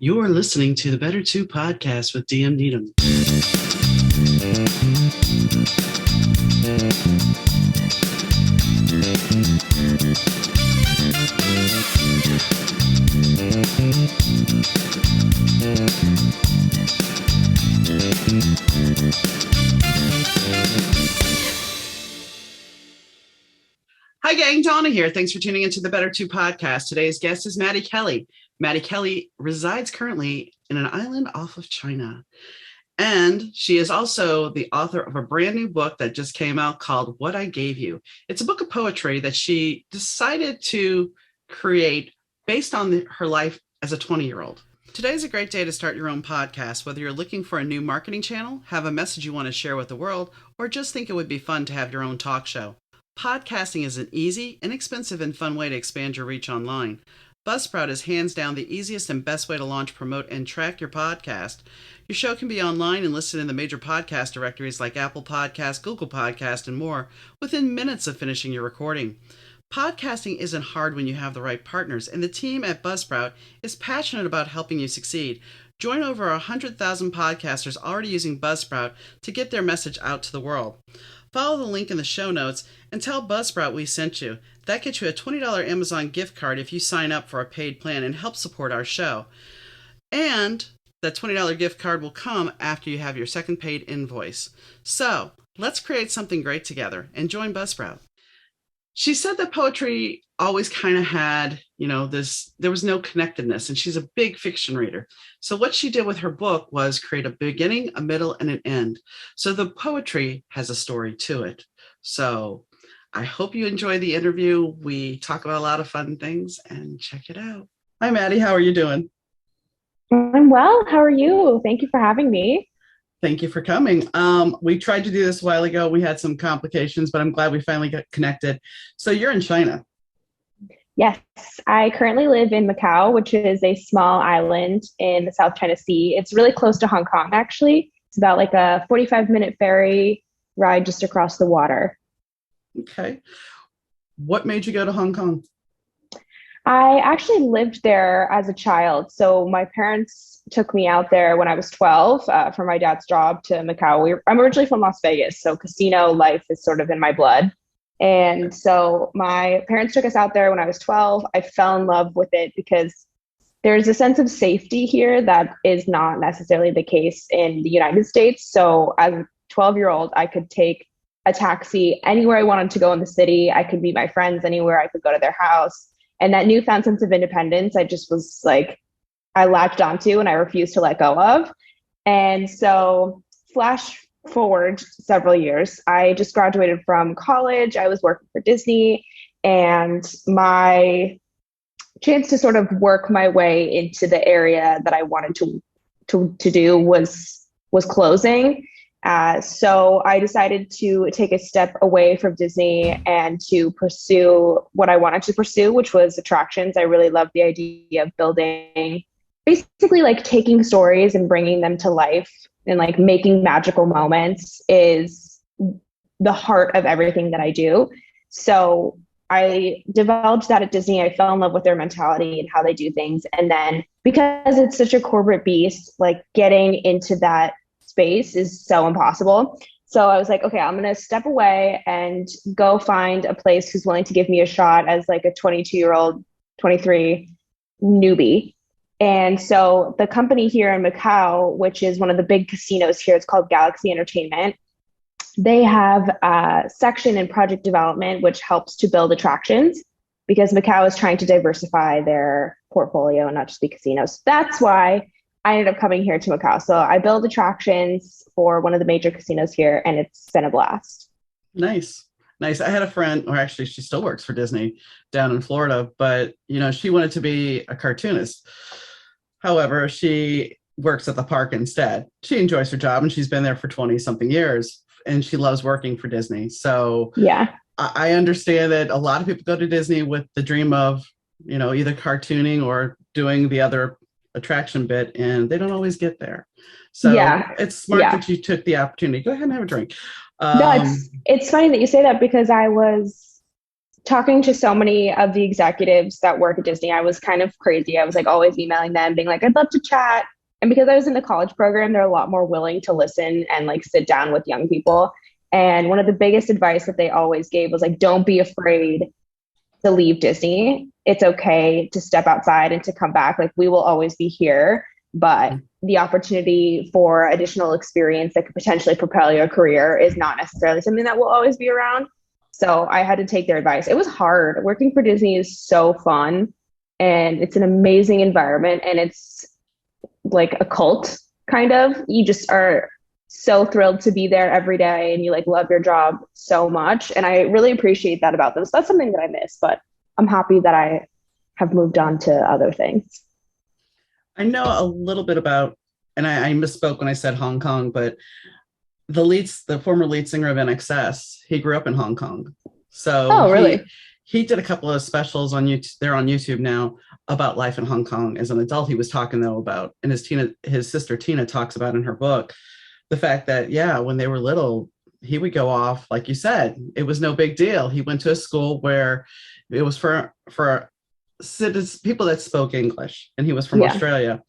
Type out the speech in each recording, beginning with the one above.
You're listening to the Better Two podcast with DM Needham. Hi, gang. Donna here. Thanks for tuning into the Better Two podcast. Today's guest is Maddie Kelley. Maddie Kelley resides currently in an island off of China. And she is also the author of a brand new book that just came out called What I Gave You. It's a book of poetry that she decided to create based on her life as a 20-year-old. Today is a great day to start your own podcast, whether you're looking for a new marketing channel, have a message you want to share with the world, or just think it would be fun to have your own talk show. Podcasting is an easy, inexpensive, and fun way to expand your reach online. Buzzsprout is hands down the easiest and best way to launch, promote, and track your podcast. Your show can be online and listed in the major podcast directories like Apple Podcasts, Google Podcasts, and more within minutes of finishing your recording. Podcasting isn't hard when you have the right partners, and the team at Buzzsprout is passionate about helping you succeed. Join over 100,000 podcasters already using Buzzsprout to get their message out to the world. Follow the link in the show notes and tell Buzzsprout we sent you. That gets you a $20 Amazon gift card if you sign up for a paid plan and help support our show. And that $20 gift card will come after you have your second paid invoice. So let's create something great together and join Buzzsprout. She said that poetry always kind of had, there was no connectedness, and she's a big fiction reader. So what she did with her book was create a beginning, a middle, and an end. So the poetry has a story to it. So I hope you enjoy the interview. We talk about a lot of fun things, and check it out. Hi, Maddie. How are you doing? I'm well. How are you? Thank you for having me. Thank you for coming. We tried to do this a while ago. We had some complications, but I'm glad we finally got connected. So you're in China. Yes, I currently live in Macau, which is a small island in the South China Sea. It's really close to Hong Kong, actually. It's about like a 45-minute ferry ride just across the water. Okay. What made you go to Hong Kong? I actually lived there as a child. So my parents took me out there when I was 12 for my dad's job to Macau. I'm originally from Las Vegas, so casino life is sort of in my blood. And so my parents took us out there when I was 12. I fell in love with it because there's a sense of safety here that is not necessarily the case in the United States. So as a 12-year-old, I could take a taxi anywhere I wanted to go in the city. I could meet my friends anywhere. I could go to their house. And that newfound sense of independence, I just was like, I latched onto and I refused to let go of. And so flash forward several years, I just graduated from college. I was working for Disney, and my chance to sort of work my way into the area that I wanted to do was closing. So I decided to take a step away from Disney and to pursue what I wanted to pursue, which was attractions. I really loved the idea of building, basically like taking stories and bringing them to life, and like making magical moments is the heart of everything that I do. So I developed that at Disney. I fell in love with their mentality and how they do things. And then because it's such a corporate beast, like getting into that space is so impossible. So I was like, okay, I'm going to step away and go find a place who's willing to give me a shot as like a 22-year-old, 23 newbie. And so the company here in Macau, which is one of the big casinos here, it's called Galaxy Entertainment. They have a section in project development, which helps to build attractions because Macau is trying to diversify their portfolio and not just be casinos. That's why I ended up coming here to Macau. So I build attractions for one of the major casinos here, and it's been a blast. Nice. I had a friend, or actually she still works for Disney down in Florida, but she wanted to be a cartoonist. However, she works at the park instead. She enjoys her job, and she's been there for 20 something years, and she loves working for Disney. So yeah, I understand that a lot of people go to Disney with the dream of, either cartooning or doing the other attraction bit, and they don't always get there. So yeah, it's smart that you took the opportunity. Go ahead and have a drink. No, it's funny that you say that because I was talking to so many of the executives that work at Disney, I was kind of crazy. I was like always emailing them, being like, I'd love to chat. And because I was in the college program, they're a lot more willing to listen and like sit down with young people. And one of the biggest advice that they always gave was like, don't be afraid to leave Disney. It's okay to step outside and to come back. Like, we will always be here, but the opportunity for additional experience that could potentially propel your career is not necessarily something that will always be around. So I had to take their advice. It was hard. Working for Disney is so fun, and it's an amazing environment, and it's like a cult kind of. You just are so thrilled to be there every day, and you like love your job so much. And I really appreciate that about them. So that's something that I miss, but I'm happy that I have moved on to other things. I know a little bit about, and I misspoke when I said Hong Kong, but the former lead singer of NXS, he grew up in Hong Kong. So oh, really? He did a couple of specials on YouTube. They're on YouTube now about life in Hong Kong as an adult. He was talking though about, and his sister Tina talks about in her book, the fact that, yeah, when they were little, he would go off, like you said, it was no big deal. He went to a school where it was for citizens, people that spoke English, and he was from Australia.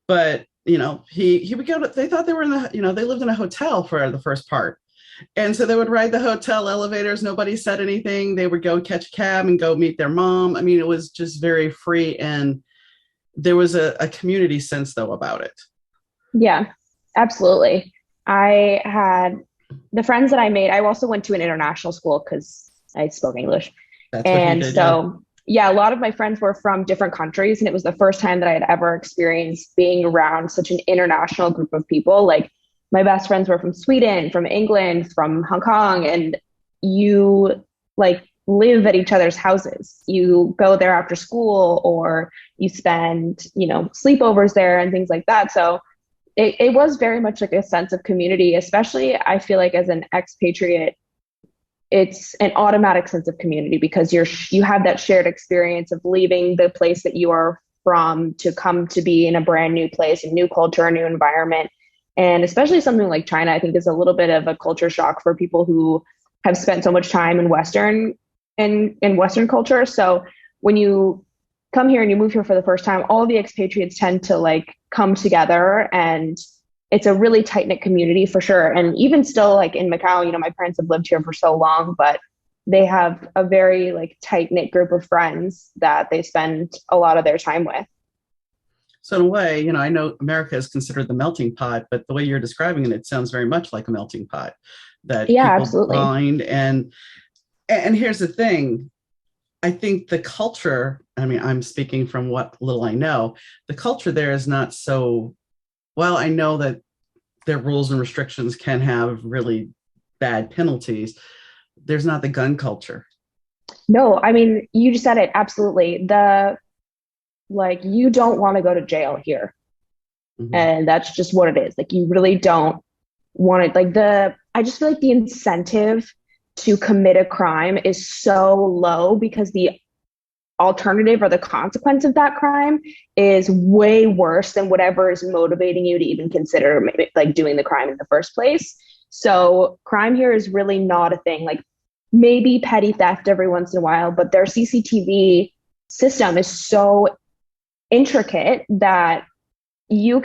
But, he would go to, they thought they were they lived in a hotel for the first part. And so they would ride the hotel elevators. Nobody said anything. They would go catch a cab and go meet their mom. I mean, it was just very free. And there was a community sense, though, about it. Yeah, absolutely. I had the friends that I made. I also went to an international school because I spoke English. That's what you did, so, a lot of my friends were from different countries. And it was the first time that I had ever experienced being around such an international group of people. Like, my best friends were from Sweden, from England, from Hong Kong, and you like live at each other's houses. You go there after school, or you spend, sleepovers there and things like that. So it was very much like a sense of community, especially I feel like as an expatriate, it's an automatic sense of community because you have that shared experience of leaving the place that you are from to come to be in a brand new place, a new culture, a new environment. And especially something like China, I think is a little bit of a culture shock for people who have spent so much time in Western culture. So when you come here and you move here for the first time, all the expatriates tend to like come together, and it's a really tight knit community for sure. And even still, like in Macau, my parents have lived here for so long, but they have a very like tight knit group of friends that they spend a lot of their time with. So in a way, I know America is considered the melting pot, but the way you're describing it, it sounds very much like a melting pot that people absolutely. find. And here's the thing. I think the culture, I'm speaking from what little I know, the culture there is not so, well, I know that their rules and restrictions can have really bad penalties. There's not the gun culture. No, you just said it. Absolutely. You don't want to go to jail here. Mm-hmm. And that's just what it is. Like, you really don't want it. I just feel like the incentive to commit a crime is so low because the alternative or the consequence of that crime is way worse than whatever is motivating you to even consider like doing the crime in the first place. So crime here is really not a thing. Like, maybe petty theft every once in a while, but their CCTV system is so intricate that you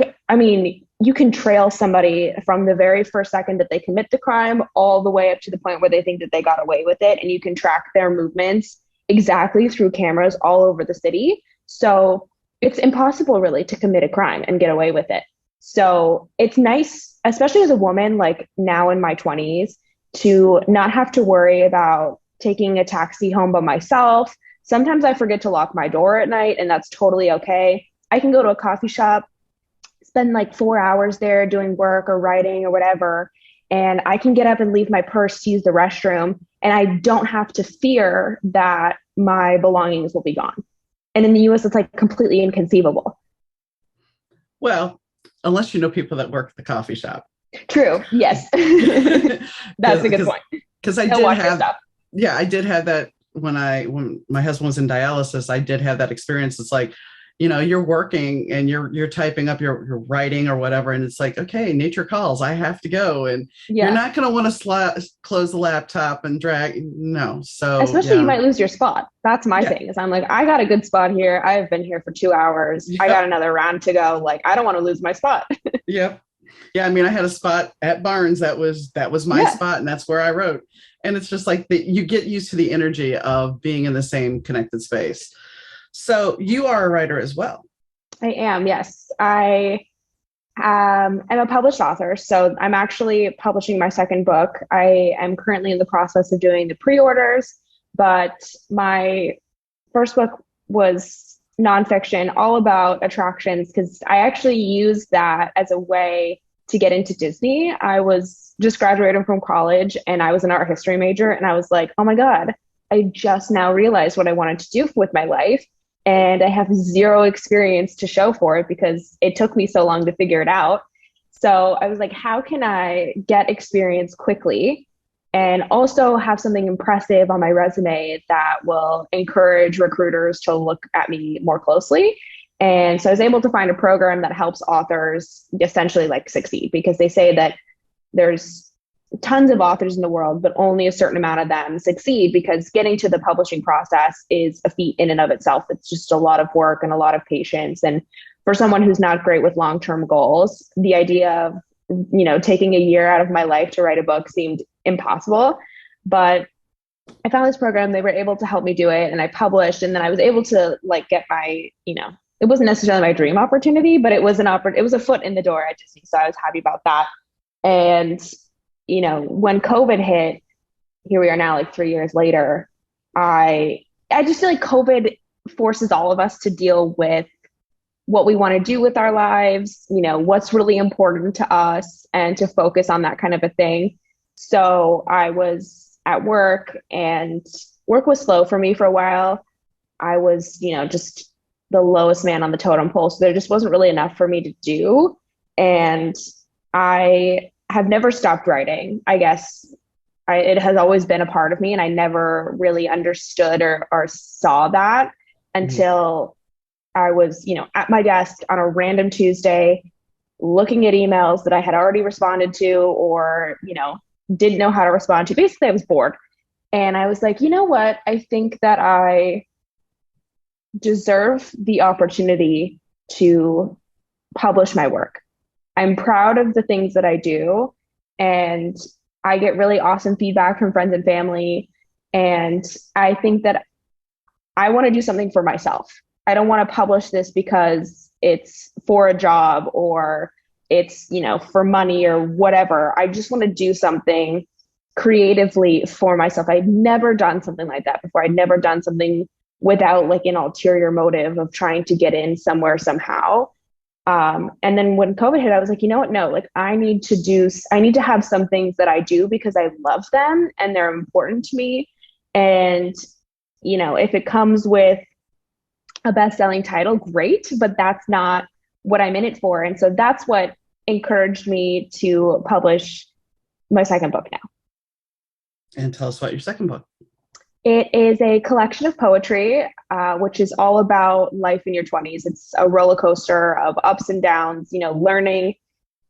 can trail somebody from the very first second that they commit the crime all the way up to the point where they think that they got away with it. And you can track their movements exactly through cameras all over the city. So it's impossible really to commit a crime and get away with it. So it's nice, especially as a woman, like now in my 20s, to not have to worry about taking a taxi home by myself. Sometimes I forget to lock my door at night, and that's totally okay. I can go to a coffee shop, spend like 4 hours there doing work or writing or whatever, and I can get up and leave my purse to use the restroom, and I don't have to fear that my belongings will be gone. And in the US, it's like completely inconceivable. Well, unless you know people that work at the coffee shop. True. Yes. That's a good point. Because I did have that when my husband was in dialysis. I did have that experience. It's like, you're working and you're typing up your writing or whatever, and it's like, okay, nature calls, I have to go, and you're Yeah. not going to want to close the laptop and drag. No. So Especially you yeah. might lose your spot. That's my Yeah. thing is I'm like, I got a good spot here. I've been here for 2 hours. I got Yep. another round to go. Like, I don't want to lose my spot. Yep. Yeah, I mean, I had a spot at Barnes that was my Yeah, spot, and that's where I wrote. And it's just like you get used to the energy of being in the same connected space. So you are a writer as well. I am. Yes. I'm a published author. So I'm actually publishing my second book. I am currently in the process of doing the pre-orders, but my first book was nonfiction, all about attractions, because I actually used that as a way to get into Disney. I was just graduating from college and I was an art history major. And I was like, oh my God, I just now realized what I wanted to do with my life. And I have zero experience to show for it because it took me so long to figure it out. So I was like, how can I get experience quickly and also have something impressive on my resume that will encourage recruiters to look at me more closely? And so I was able to find a program that helps authors essentially like succeed, because they say that there's tons of authors in the world, but only a certain amount of them succeed, because getting to the publishing process is a feat in and of itself. It's just a lot of work and a lot of patience. And for someone who's not great with long-term goals, the idea of, taking a year out of my life to write a book seemed impossible. But I found this program, they were able to help me do it, and I published, and then I was able to like get my, it wasn't necessarily my dream opportunity, but it was it was a foot in the door at Disney. So I was happy about that. And when COVID hit, here we are now, like 3 years later, I just feel like COVID forces all of us to deal with what we want to do with our lives, what's really important to us, and to focus on that kind of a thing. So I was at work and work was slow for me for a while. I was, just the lowest man on the totem pole. So there just wasn't really enough for me to do. And I have never stopped writing. I guess it has always been a part of me, and I never really understood or saw that until I was, at my desk on a random Tuesday, looking at emails that I had already responded to, or, didn't know how to respond to. Basically, I was bored. And I was like, you know what? I think that I deserve the opportunity to publish my work. I'm proud of the things that I do, and I get really awesome feedback from friends and family. And I think that I want to do something for myself. I don't want to publish this because it's for a job or it's, for money or whatever. I just want to do something creatively for myself. I've never done something like that before. I'd never done something without like an ulterior motive of trying to get in somewhere somehow. And then when COVID hit, I was like, you know what? No, like I need to have some things that I do because I love them and they're important to me. And, if it comes with a best-selling title, great, but that's not what I'm in it for. And so that's what encouraged me to publish my second book now. And tell us about your second book. It is a collection of poetry, which is all about life in your 20s. It's a roller coaster of ups and downs, learning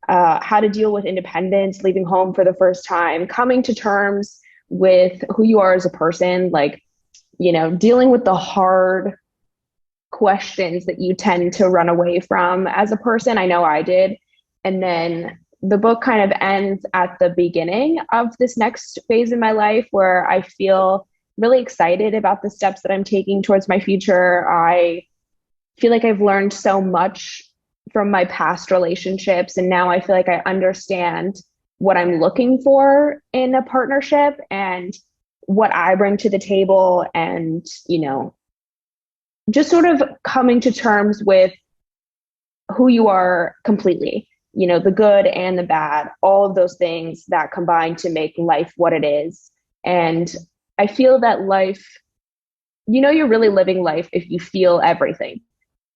how to deal with independence, leaving home for the first time, coming to terms with who you are as a person, like, dealing with the hard questions that you tend to run away from as a person. I know I did. And then the book kind of ends at the beginning of this next phase in my life where I feel really excited about the steps that I'm taking towards my future. I feel like I've learned so much from my past relationships, and now I feel like I understand what I'm looking for in a partnership and what I bring to the table, and, just sort of coming to terms with who you are completely, the good and the bad, all of those things that combine to make life what it is. And I feel that life, you're really living life if you feel everything,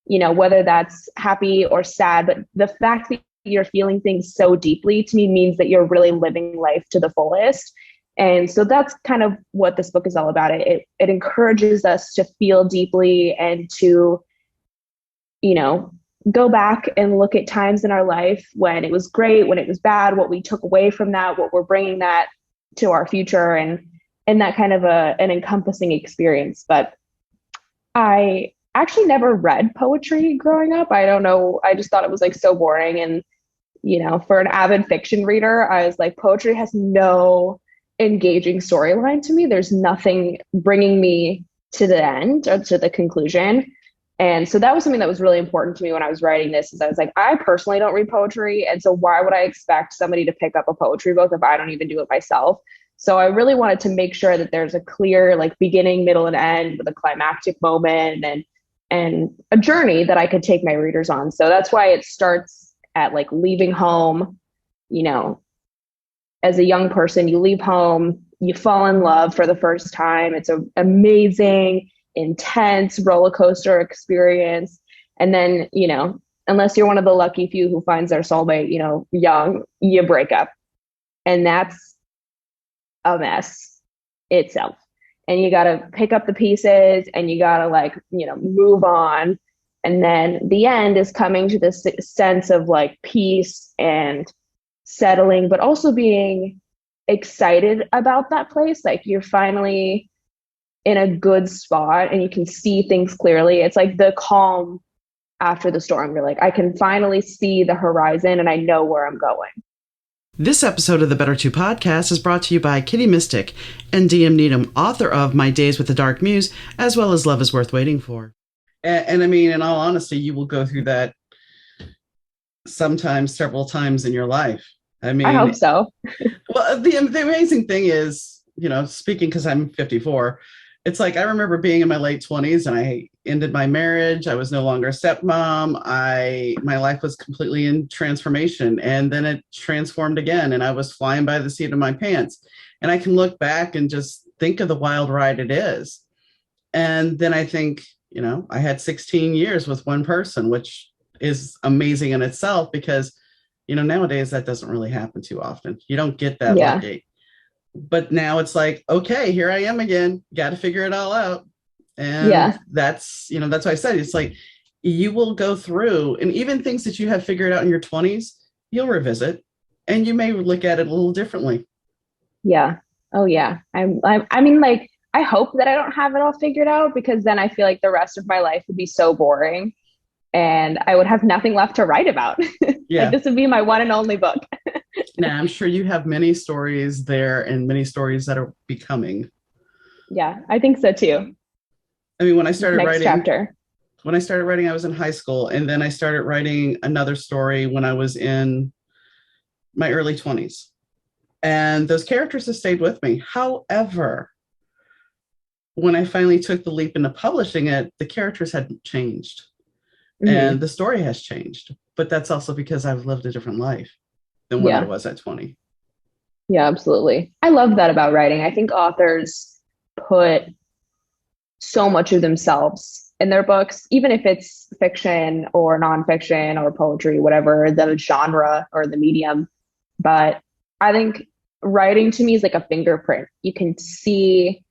whether that's happy or sad. But the fact that you're feeling things so deeply, to me, means that you're really living life to the fullest. And so that's kind of what this book is all about. It encourages us to feel deeply and to you know, go back and look at times in our life when it was great, when it was bad, what we took away from that, what we're bringing that to our future, and that kind of an encompassing experience. But I actually never read poetry growing up. I don't know. I just thought it was like so boring. And, for an avid fiction reader, I was like, poetry has no engaging storyline to me. There's nothing bringing me to the end or to the conclusion. And so that was something that was really important to me when I was writing this, is I was like, I personally don't read poetry. And so why would I expect somebody to pick up a poetry book if I don't even do it myself? So I really wanted to make sure that there's a clear like beginning, middle, and end with a climactic moment and a journey that I could take my readers on. So that's why it starts at like leaving home. As a young person, you leave home, you fall in love for the first time. It's an amazing, intense roller coaster experience. And then, unless you're one of the lucky few who finds their soulmate, young, you break up. And that's a mess itself. And you got to pick up the pieces and you got to move on. And then the end is coming to this sense of like peace and settling, but also being excited about that place. Like you're finally in a good spot and you can see things clearly. It's like the calm after the storm. You're like, I can finally see the horizon and I know where I'm going. This episode of the Better Two podcast is brought to you by Kitty Mystic and DM Needham, author of My Days with the Dark Muse, as well as Love is Worth Waiting For. And I mean, in all honesty, you will go through that sometimes several times in your life. I mean, I hope so. Well, the amazing thing is, speaking because I'm 54, it's like I remember being in my late 20s and I ended my marriage. I was no longer a stepmom. My life was completely in transformation, and then it transformed again, and I was flying by the seat of my pants. And I can look back and just think of the wild ride it is. And then I think, I had 16 years with one person, which is amazing in itself because, nowadays that doesn't really happen too often. You don't get that lucky. But now it's like, okay, here I am again. Got to figure it all out. And that's why I said, it's like you will go through, and even things that you have figured out in your 20s, you'll revisit and you may look at it a little differently. Yeah. Oh yeah. I mean, like, I hope that I don't have it all figured out, because then I feel like the rest of my life would be so boring and I would have nothing left to write about. Yeah. Like, this would be my one and only book. Now, I'm sure you have many stories there and many stories that are becoming. Yeah, I think so too. I mean, when I started writing, I was in high school, and then I started writing another story when I was in my early 20s. And those characters have stayed with me. However, when I finally took the leap into publishing it, the characters hadn't changed. Mm-hmm. And the story has changed. But that's also because I've lived a different life than when I was at 20. Yeah, absolutely. I love that about writing. I think authors put so much of themselves in their books, even if it's fiction or nonfiction or poetry, whatever the genre or the medium. But I think writing to me is like a fingerprint. You can see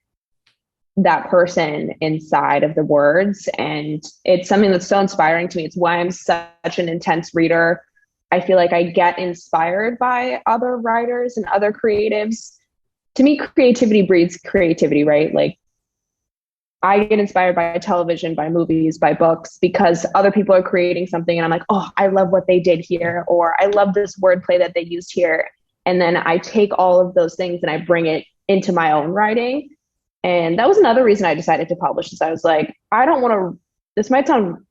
that person inside of the words, and it's something that's so inspiring to me. It's why I'm such an intense reader. I feel like I get inspired by other writers and other creatives. To me, creativity breeds creativity, right? Like, I get inspired by television, by movies, by books, because other people are creating something and I'm like, oh, I love what they did here, or I love this wordplay that they used here. And then I take all of those things and I bring it into my own writing. And that was another reason I decided to publish this. I was like, I don't want to, this might sound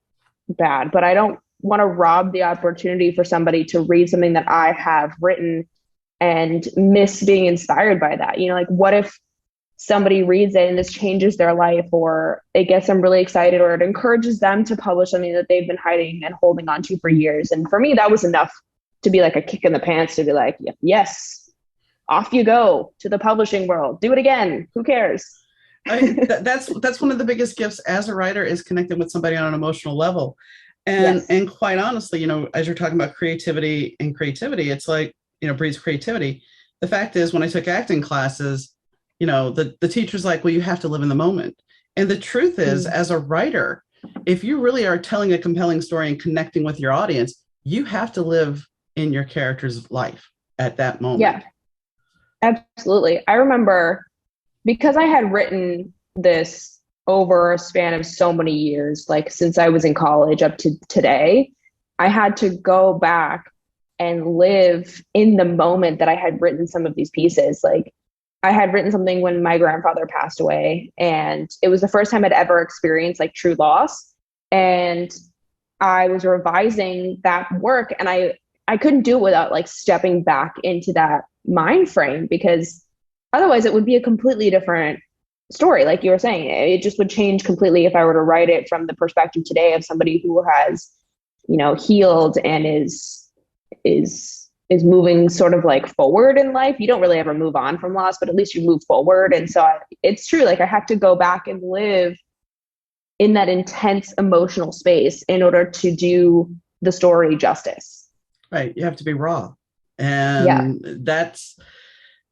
bad, but I don't want to rob the opportunity for somebody to read something that I have written and miss being inspired by that. Like, what if somebody reads it and this changes their life, or it gets them really excited, or it encourages them to publish something that they've been hiding and holding on to for years. And for me, that was enough to be like a kick in the pants, to be like, yes, off you go to the publishing world. Do it again. Who cares? That's one of the biggest gifts as a writer, is connecting with somebody on an emotional level. And quite honestly, as you're talking about creativity, it's like, breeds creativity. The fact is, when I took acting classes, the teacher's like, well, you have to live in the moment. And the truth is, as a writer, if you really are telling a compelling story and connecting with your audience, you have to live in your character's life at that moment. Yeah, absolutely. I remember because I had written this over a span of so many years, like since I was in college up to today, I had to go back and live in the moment that I had written some of these pieces. Like I had written something when my grandfather passed away, and it was the first time I'd ever experienced like true loss. And I was revising that work, and I couldn't do it without like stepping back into that mind frame, because otherwise it would be a completely different story. Like you were saying, it just would change completely if I were to write it from the perspective today of somebody who has, you know, healed and is moving sort of like forward in life. You don't really ever move on from loss, but at least you move forward. And so it's true. Like I have to go back and live in that intense emotional space in order to do the story justice. Right. You have to be raw. And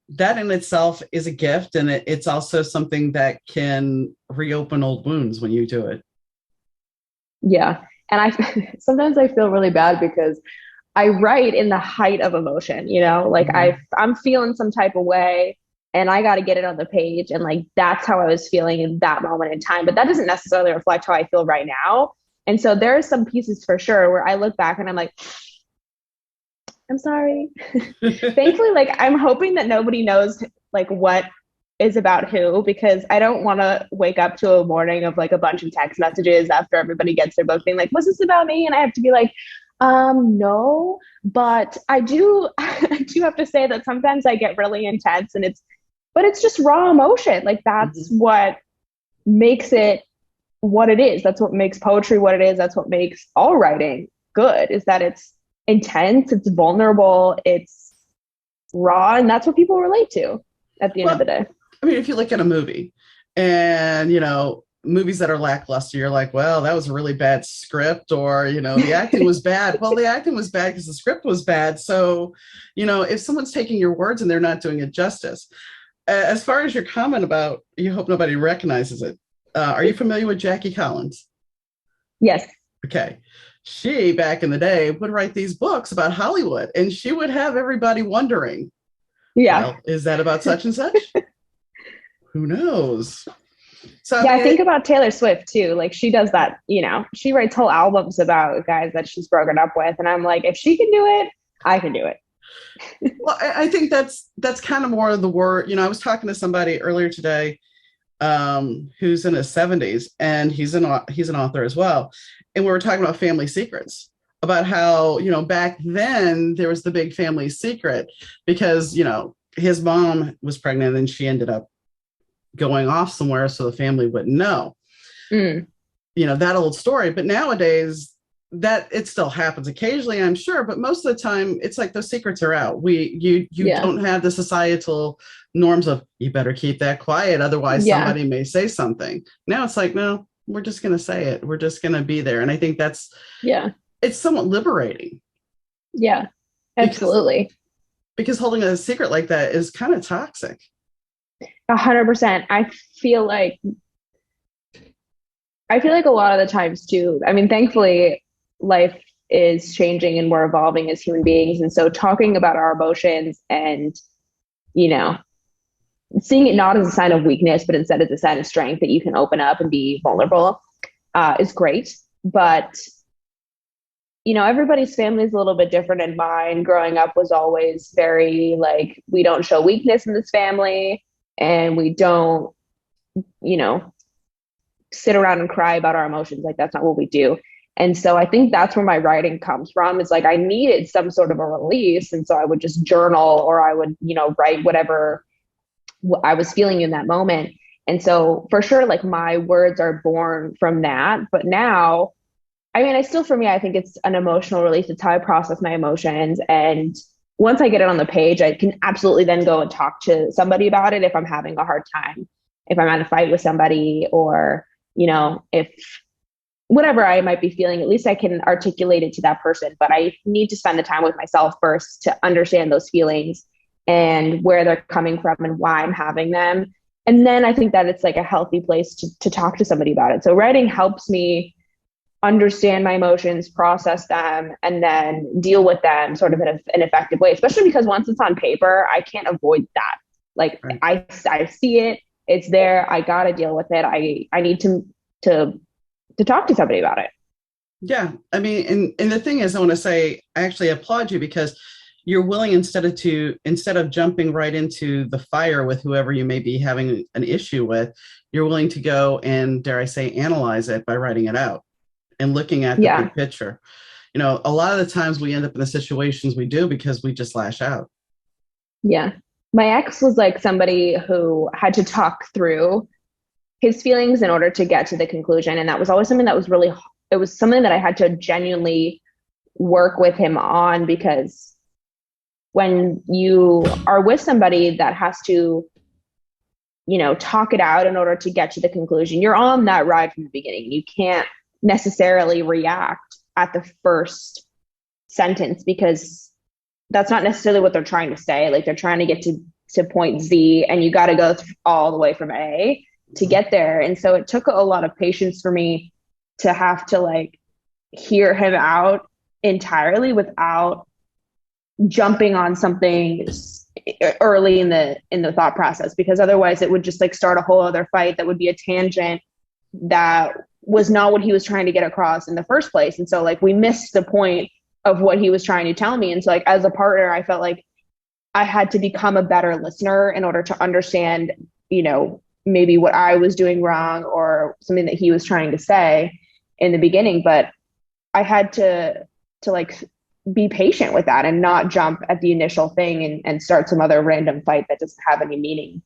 that in itself is a gift. And it's also something that can reopen old wounds when you do it. Yeah. And sometimes I feel really bad because I write in the height of emotion, you know, like I'm feeling some type of way and I got to get it on the page. And like, that's how I was feeling in that moment in time, but that doesn't necessarily reflect how I feel right now. And so there are some pieces for sure where I look back and I'm like, I'm sorry. Thankfully, like I'm hoping that nobody knows like what is about who, because I don't want to wake up to a morning of like a bunch of text messages after everybody gets their book being like, was this about me? And I have to be like, no, but I do have to say that sometimes I get really intense and it's just raw emotion. Like that's what makes it what it is. That's what makes poetry what it is. That's what makes all writing good, is that it's intense, it's vulnerable, it's raw, and that's what people relate to at the end of the day. I mean, if you look at a movie and, you know, movies that are lackluster, you're like, well, that was a really bad script, or, you know, the acting was bad. Well, the acting was bad because the script was bad. So, you know, if someone's taking your words and they're not doing it justice. As far as your comment about, you hope nobody recognizes it. Are you familiar with Jackie Collins? Yes. Okay. She, back in the day, would write these books about Hollywood, and she would have everybody wondering, well, is that about such and such? Who knows? So I think about Taylor Swift too. Like she does that, you know, she writes whole albums about guys that she's broken up with. And I'm like, if she can do it, I can do it. Well, I think that's kind of more of the word. You know, I was talking to somebody earlier today who's in his 70s, and he's an author as well. And we were talking about family secrets, about how, you know, back then there was the big family secret because, you know, his mom was pregnant and she ended up going off somewhere so the family wouldn't know. You know, that old story. But nowadays that it still happens occasionally, I'm sure, but most of the time it's like those secrets are out. You don't have the societal norms of you better keep that quiet, otherwise somebody may say something. Now it's like, no, we're just going to say it. We're just going to be there. And I think that's it's somewhat liberating. Yeah, absolutely. Because holding a secret like that is kind of toxic. 100%. I feel like a lot of the times too, I mean, thankfully life is changing and we're evolving as human beings. And so talking about our emotions and, you know, seeing it not as a sign of weakness, but instead as a sign of strength that you can open up and be vulnerable is great. But, you know, everybody's family is a little bit different, and mine growing up was always very like, we don't show weakness in this family. And we don't, you know, sit around and cry about our emotions. Like that's not what we do. And so I think that's where my writing comes from. It's like I needed some sort of a release. And so I would just journal, or I would, you know, write whatever I was feeling in that moment. And so for sure, like my words are born from that. But now, I mean, for me, I think it's an emotional release. It's how I process my emotions. And once I get it on the page, I can absolutely then go and talk to somebody about it if I'm having a hard time, if I'm in a fight with somebody, or, you know, if whatever I might be feeling, at least I can articulate it to that person. But I need to spend the time with myself first to understand those feelings and where they're coming from and why I'm having them. And then I think that it's like a healthy place to talk to somebody about it. So writing helps me understand my emotions, process them, and then deal with them sort of in an effective way, especially because once it's on paper, I can't avoid that. Like Right. I see it, it's there, I got to deal with it. I need to talk to somebody about it. Yeah. I mean, and the thing is, I want to say, I actually applaud you because you're willing instead of jumping right into the fire with whoever you may be having an issue with, you're willing to go and, dare I say, analyze it by writing it out and looking at the Yeah. big picture. You know, a lot of the times we end up in the situations we do because we just lash out. Yeah. My ex was like somebody who had to talk through his feelings in order to get to the conclusion. And that was always something that was really, it was something that I had to genuinely work with him on, because when you are with somebody that has to, talk it out in order to get to the conclusion, you're on that ride from the beginning. You can't necessarily react at the first sentence, because that's not necessarily what they're trying to say. Like, they're trying to get to point Z, and you got to go all the way from A to get there. And so it took a lot of patience for me to have to like hear him out entirely without jumping on something early in the thought process, because otherwise it would just like start a whole other fight that would be a tangent that was not what he was trying to get across in the first place. And so like we missed the point of what he was trying to tell me. And so like as a partner, I felt like I had to become a better listener in order to understand, maybe what I was doing wrong or something that he was trying to say in the beginning. But I had to like be patient with that and not jump at the initial thing and start some other random fight that doesn't have any meaning.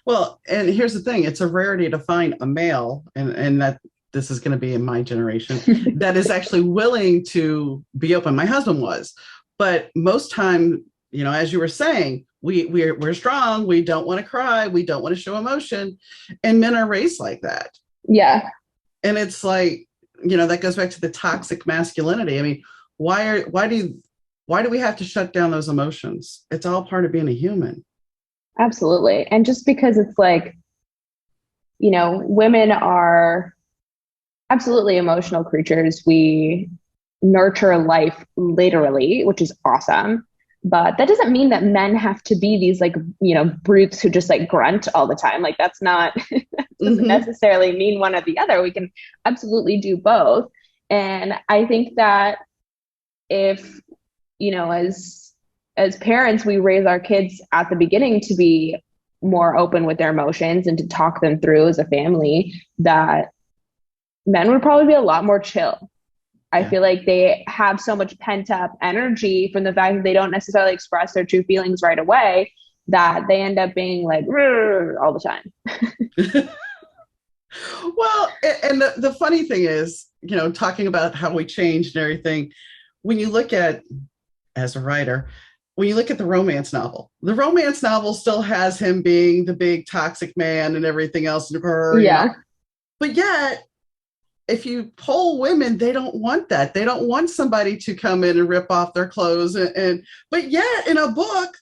Well, and here's the thing, it's a rarity to find a male, and that this is going to be in my generation, that is actually willing to be open. My husband was, but most time, as you were saying, we're strong. We don't want to cry. We don't want to show emotion. And men are raised like that. Yeah. And it's like, that goes back to the toxic masculinity. I mean, why do we have to shut down those emotions? It's all part of being a human. Absolutely. And just because it's like, women are absolutely emotional creatures. We nurture life literally, which is awesome. But that doesn't mean that men have to be these like, brutes who just like grunt all the time. Like that's not, that doesn't necessarily mean one or the other. We can absolutely do both. And I think that if, as parents, we raise our kids at the beginning to be more open with their emotions and to talk them through as a family, that men would probably be a lot more chill. I feel like they have so much pent up energy from the fact that they don't necessarily express their true feelings right away, that they end up being like all the time. Well, and the funny thing is, talking about how we changed and everything, when you look at, as a writer, when you look at the romance novel still has him being the big toxic man and everything else. Yeah. But yet, if you poll women, they don't want that. They don't want somebody to come in and rip off their clothes. But yet in a book,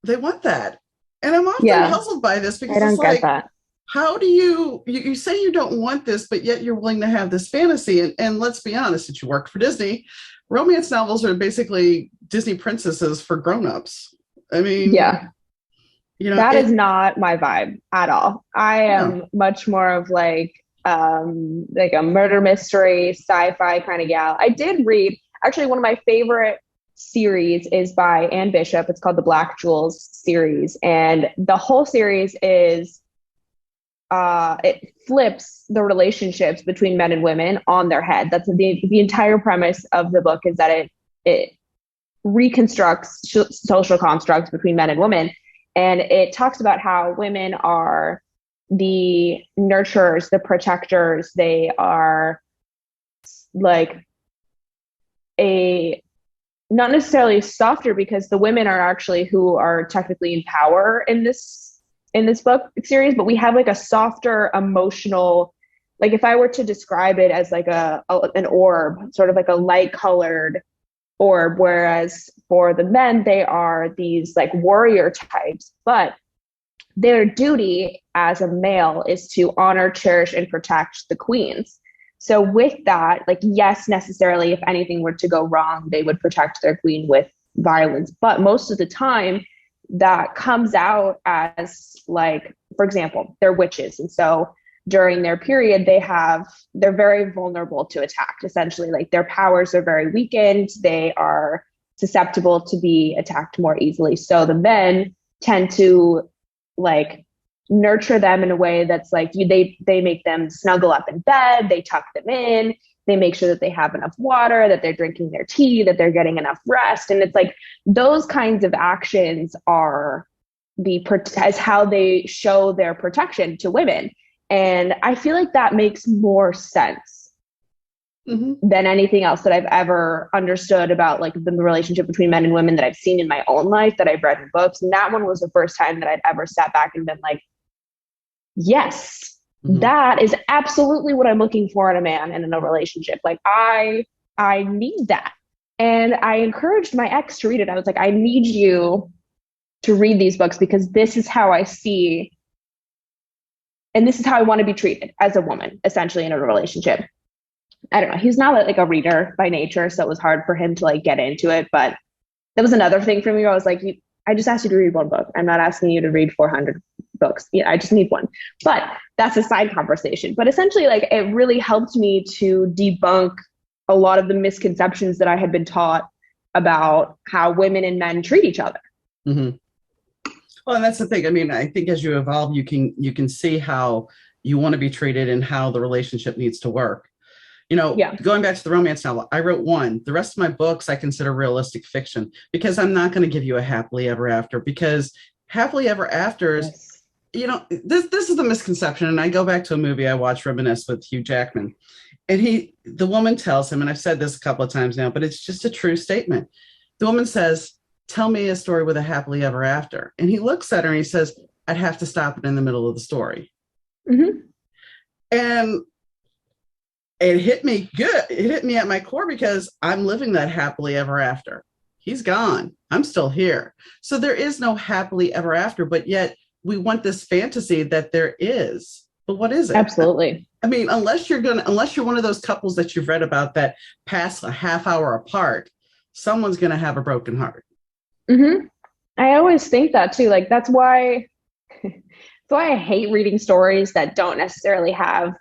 they want that. And I'm often puzzled by this, because it's like, how do you say you don't want this, but yet you're willing to have this fantasy? And let's be honest, since you work for Disney, romance novels are basically Disney princesses for grownups. I mean, that is not my vibe at all. I am much more of like a murder mystery, sci-fi kind of gal. I did read, actually, one of my favorite series is by Anne Bishop. It's called the Black Jewels series. And the whole series is, it flips the relationships between men and women on their head. That's the entire premise of the book, is that it reconstructs social constructs between men and women. And it talks about how women are the nurturers, the protectors. They are like not necessarily softer, because the women are actually who are technically in power in this book series, but we have like a softer emotional, like if I were to describe it as like an orb, sort of like a light colored orb, whereas for the men, they are these like warrior types, but their duty as a male is to honor, cherish, and protect the queens. So with that, like, yes, necessarily, if anything were to go wrong, they would protect their queen with violence. But most of the time that comes out as, like, for example, they're witches. And so during their period, they're very vulnerable to attack. Essentially, like, their powers are very weakened. They are susceptible to be attacked more easily. So the men tend to, like, nurture them in a way that's like, they make them snuggle up in bed, they tuck them in, they make sure that they have enough water, that they're drinking their tea, that they're getting enough rest. And it's like those kinds of actions are as how they show their protection to women. And I feel like that makes more sense than anything else that I've ever understood about, like, the relationship between men and women that I've seen in my own life, that I've read in books. And that one was the first time that I'd ever sat back and been like, yes, that is absolutely what I'm looking for in a man and in a relationship. Like, I need that. And I encouraged my ex to read it. I was like, I need you to read these books, because this is how I see, and this is how I want to be treated as a woman, essentially, in a relationship. I don't know. He's not like a reader by nature, so it was hard for him to, like, get into it. But that was another thing for me. I was like, I just asked you to read one book. I'm not asking you to read 400 books. Yeah, I just need one. But that's a side conversation. But essentially, like, it really helped me to debunk a lot of the misconceptions that I had been taught about how women and men treat each other. Well, and that's the thing. I mean, I think as you evolve, you can see how you want to be treated and how the relationship needs to work. Going back to the romance novel, I wrote one. The rest of my books I consider realistic fiction, because I'm not going to give you a happily ever after, because happily ever afters, this is the misconception. And I go back to a movie I watched, Reminisce, with Hugh Jackman. And the woman tells him, and I've said this a couple of times now, but it's just a true statement. The woman says, tell me a story with a happily ever after. And he looks at her and he says, I'd have to stop it in the middle of the story. And it hit me good. It hit me at my core, because I'm living that happily ever after. He's gone. I'm still here. So there is no happily ever after, but yet we want this fantasy that there is. But what is it? Absolutely. I mean, unless you're one of those couples that you've read about that pass a half hour apart, someone's going to have a broken heart. I always think that too. Like, that's why I hate reading stories that don't necessarily have,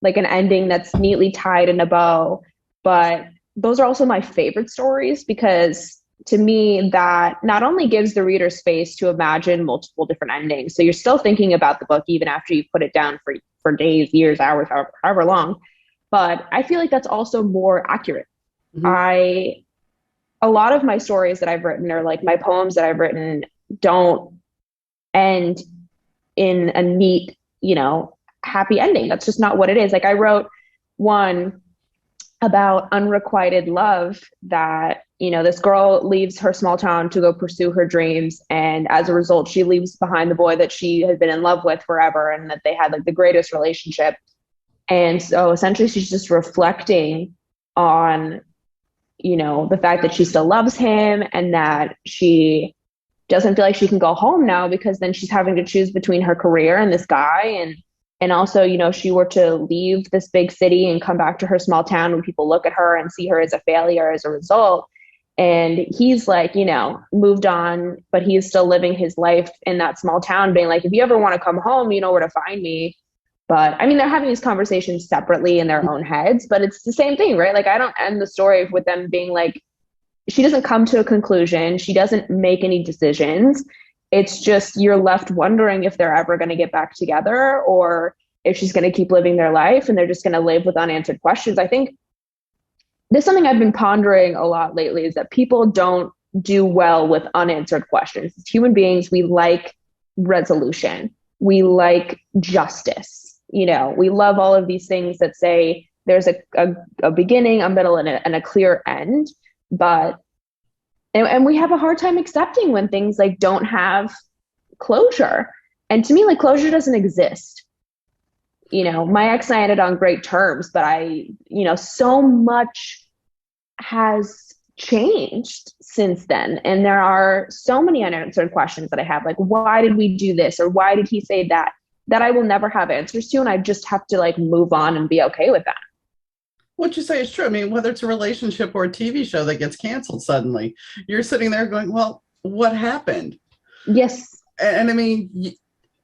like, an ending that's neatly tied in a bow. But those are also my favorite stories, because to me, that not only gives the reader space to imagine multiple different endings, so you're still thinking about the book even after you put it down for days, years, hours, however long, but I feel like that's also more accurate. A lot of my stories that I've written, or like my poems that I've written, don't end in a neat, happy ending. That's just not what it is. Like, I wrote one about unrequited love, that, this girl leaves her small town to go pursue her dreams. And as a result, she leaves behind the boy that she had been in love with forever, and that they had, like, the greatest relationship. And so essentially she's just reflecting on, the fact that she still loves him, and that she doesn't feel like she can go home now, because then she's having to choose between her career and this guy. And also, if she were to leave this big city and come back to her small town, when people look at her and see her as a failure as a result. And he's like, moved on, but he is still living his life in that small town, being like, if you ever want to come home, you know where to find me. But I mean, they're having these conversations separately in their own heads, but it's the same thing, right? Like, I don't end the story with them being like, she doesn't come to a conclusion. She doesn't make any decisions. It's just, you're left wondering if they're ever going to get back together, or if she's going to keep living their life and they're just going to live with unanswered questions. I think there's something I've been pondering a lot lately, is that people don't do well with unanswered questions. As human beings, we like resolution. We like justice. We love all of these things that say there's a beginning, a middle, and a clear end. But and we have a hard time accepting when things, like, don't have closure. And to me, like, closure doesn't exist. My ex and I ended on great terms, but so much has changed since then. And there are so many unanswered questions that I have, like, why did we do this? Or why did he say that I will never have answers to. And I just have to, like, move on and be okay with that. What you say is true. I mean, whether it's a relationship or a TV show that gets canceled suddenly, you're sitting there going, well, what happened? Yes. And I mean,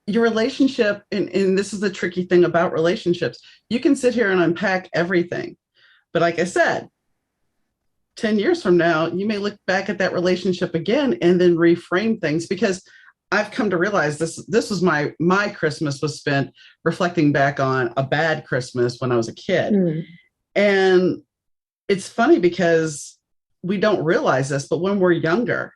your relationship, and this is the tricky thing about relationships, you can sit here and unpack everything. But like I said, 10 years from now, you may look back at that relationship again and then reframe things, because I've come to realize this was my Christmas was spent reflecting back on a bad Christmas when I was a kid. Mm. And it's funny because we don't realize this, but when we're younger,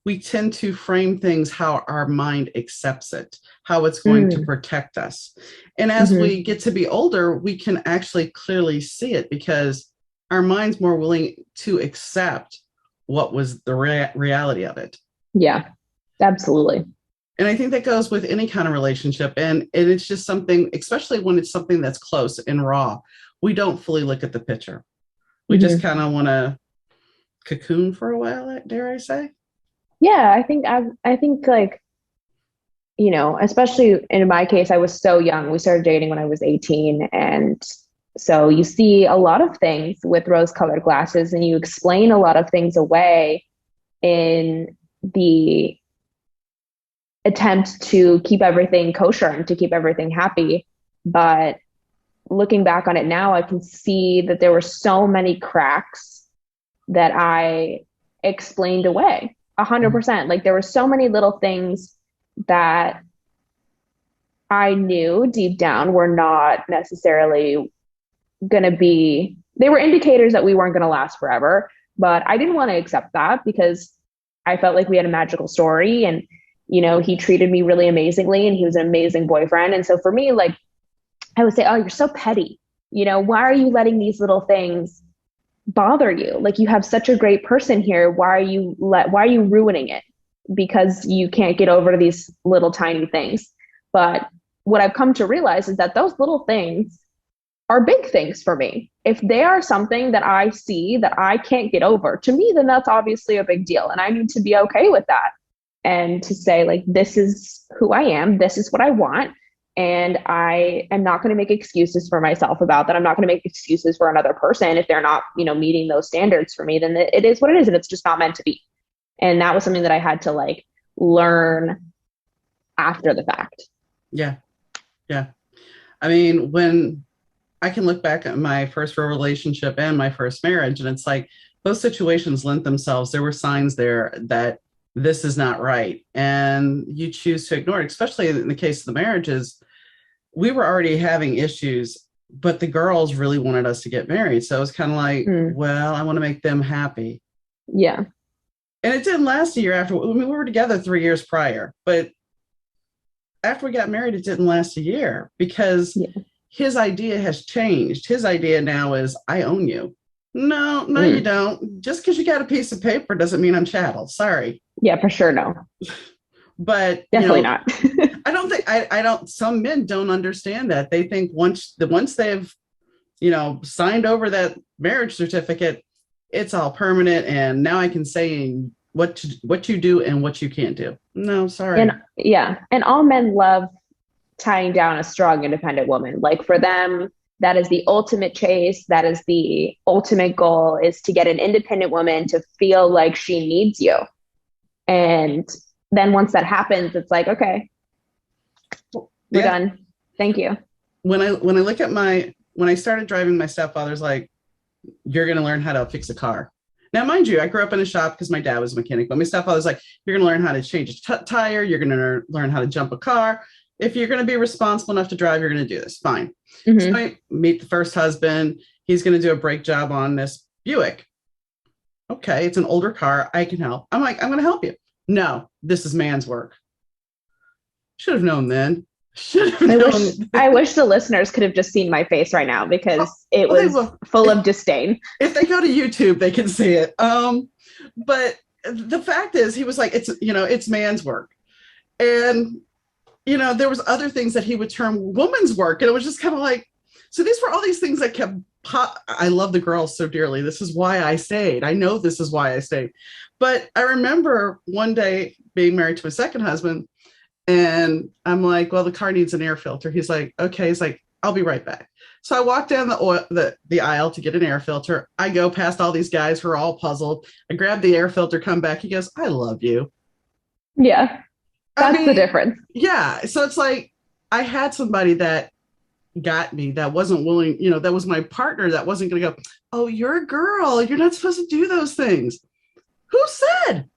we tend to frame things how our mind accepts it, how it's going to protect us. And as we get to be older, we can actually clearly see it because our mind's more willing to accept what was the reality of it. Yeah, absolutely. And I think that goes with any kind of relationship. And it's just something, especially when it's something that's close and raw, we don't fully look at the picture. We just kind of want to cocoon for a while, dare I say? Yeah, I think like, you know, especially in my case, I was so young. We started dating when I was 18. And so you see a lot of things with rose-colored glasses, and you explain a lot of things away in the attempt to keep everything kosher and to keep everything happy. But looking back on it now, I can see that there were so many cracks that I explained away 100%. Like there were so many little things that I knew deep down were not necessarily going to be, they were indicators that we weren't going to last forever. But I didn't want to accept that because I felt like we had a magical story, and, you know, he treated me really amazingly and he was an amazing boyfriend. And so for me, like, I would say, oh, you're so petty. You know, why are you letting these little things bother you? Like, you have such a great person here. Why are you ruining it because you can't get over these little tiny things? But what I've come to realize is that those little things are big things for me. If they are something that I see that I can't get over, to me, then that's obviously a big deal. And I need to be okay with that. And to say, like, this is who I am, this is what I want. And I am not going to make excuses for myself about that. I'm not going to make excuses for another person if they're not, you know, meeting those standards for me. Then it is what it is, and it's just not meant to be. And that was something that I had to like learn after the fact. Yeah. Yeah. I mean, when I can look back at my first real relationship and my first marriage, and it's like those situations lent themselves. There were signs there that this is not right. And you choose to ignore it, especially in the case of the marriages. We were already having issues, but the girls really wanted us to get married. So it was kind of like, well, I want to make them happy. Yeah. And it didn't last a year after. I mean, we were together 3 years prior, but after we got married, it didn't last a year because his idea has changed. His idea now is, I own you. No, you don't. Just because you got a piece of paper doesn't mean I'm chattel. Sorry. Yeah, for sure. No. But definitely not. I don't think I don't. Some men don't understand that. They think once they've, you know, signed over that marriage certificate, it's all permanent, and now I can say what you do and what you can't do. No, sorry. And all men love tying down a strong, independent woman. Like for them, that is the ultimate chase. That is the ultimate goal, is to get an independent woman to feel like she needs you. And then once that happens, it's like, okay, we're done. Thank you. When I look at when I started driving, my stepfather's like, you're going to learn how to fix a car. Now, mind you, I grew up in a shop because my dad was a mechanic, but my stepfather's like, you're going to learn how to change a tire. You're going to learn how to jump a car. If you're going to be responsible enough to drive, you're going to do this. Fine. So I meet the first husband. He's going to do a brake job on this Buick. Okay, it's an older car. I can help. I'm like, I'm going to help you. No, this is man's work. Should have known then. I wish the listeners could have just seen my face right now because it was full of disdain. If they go to YouTube, they can see it. But the fact is, he was like, it's man's work. And, you know, there was other things that he would term woman's work. And it was just kind of like, so these were all these things that kept I love the girls so dearly. This is why I stayed. I know this is why I stayed. But I remember one day being married to a second husband, and I'm like, well, the car needs an air filter. He's like, okay. He's like, I'll be right back. So I walk down the aisle to get an air filter. I go past all these guys who are all puzzled. I grab the air filter, come back. He goes, I love you. Yeah. That's the difference. Yeah. So it's like I had somebody that got me, that wasn't willing, that was my partner, that wasn't going to go, oh, you're a girl, you're not supposed to do those things. Who said?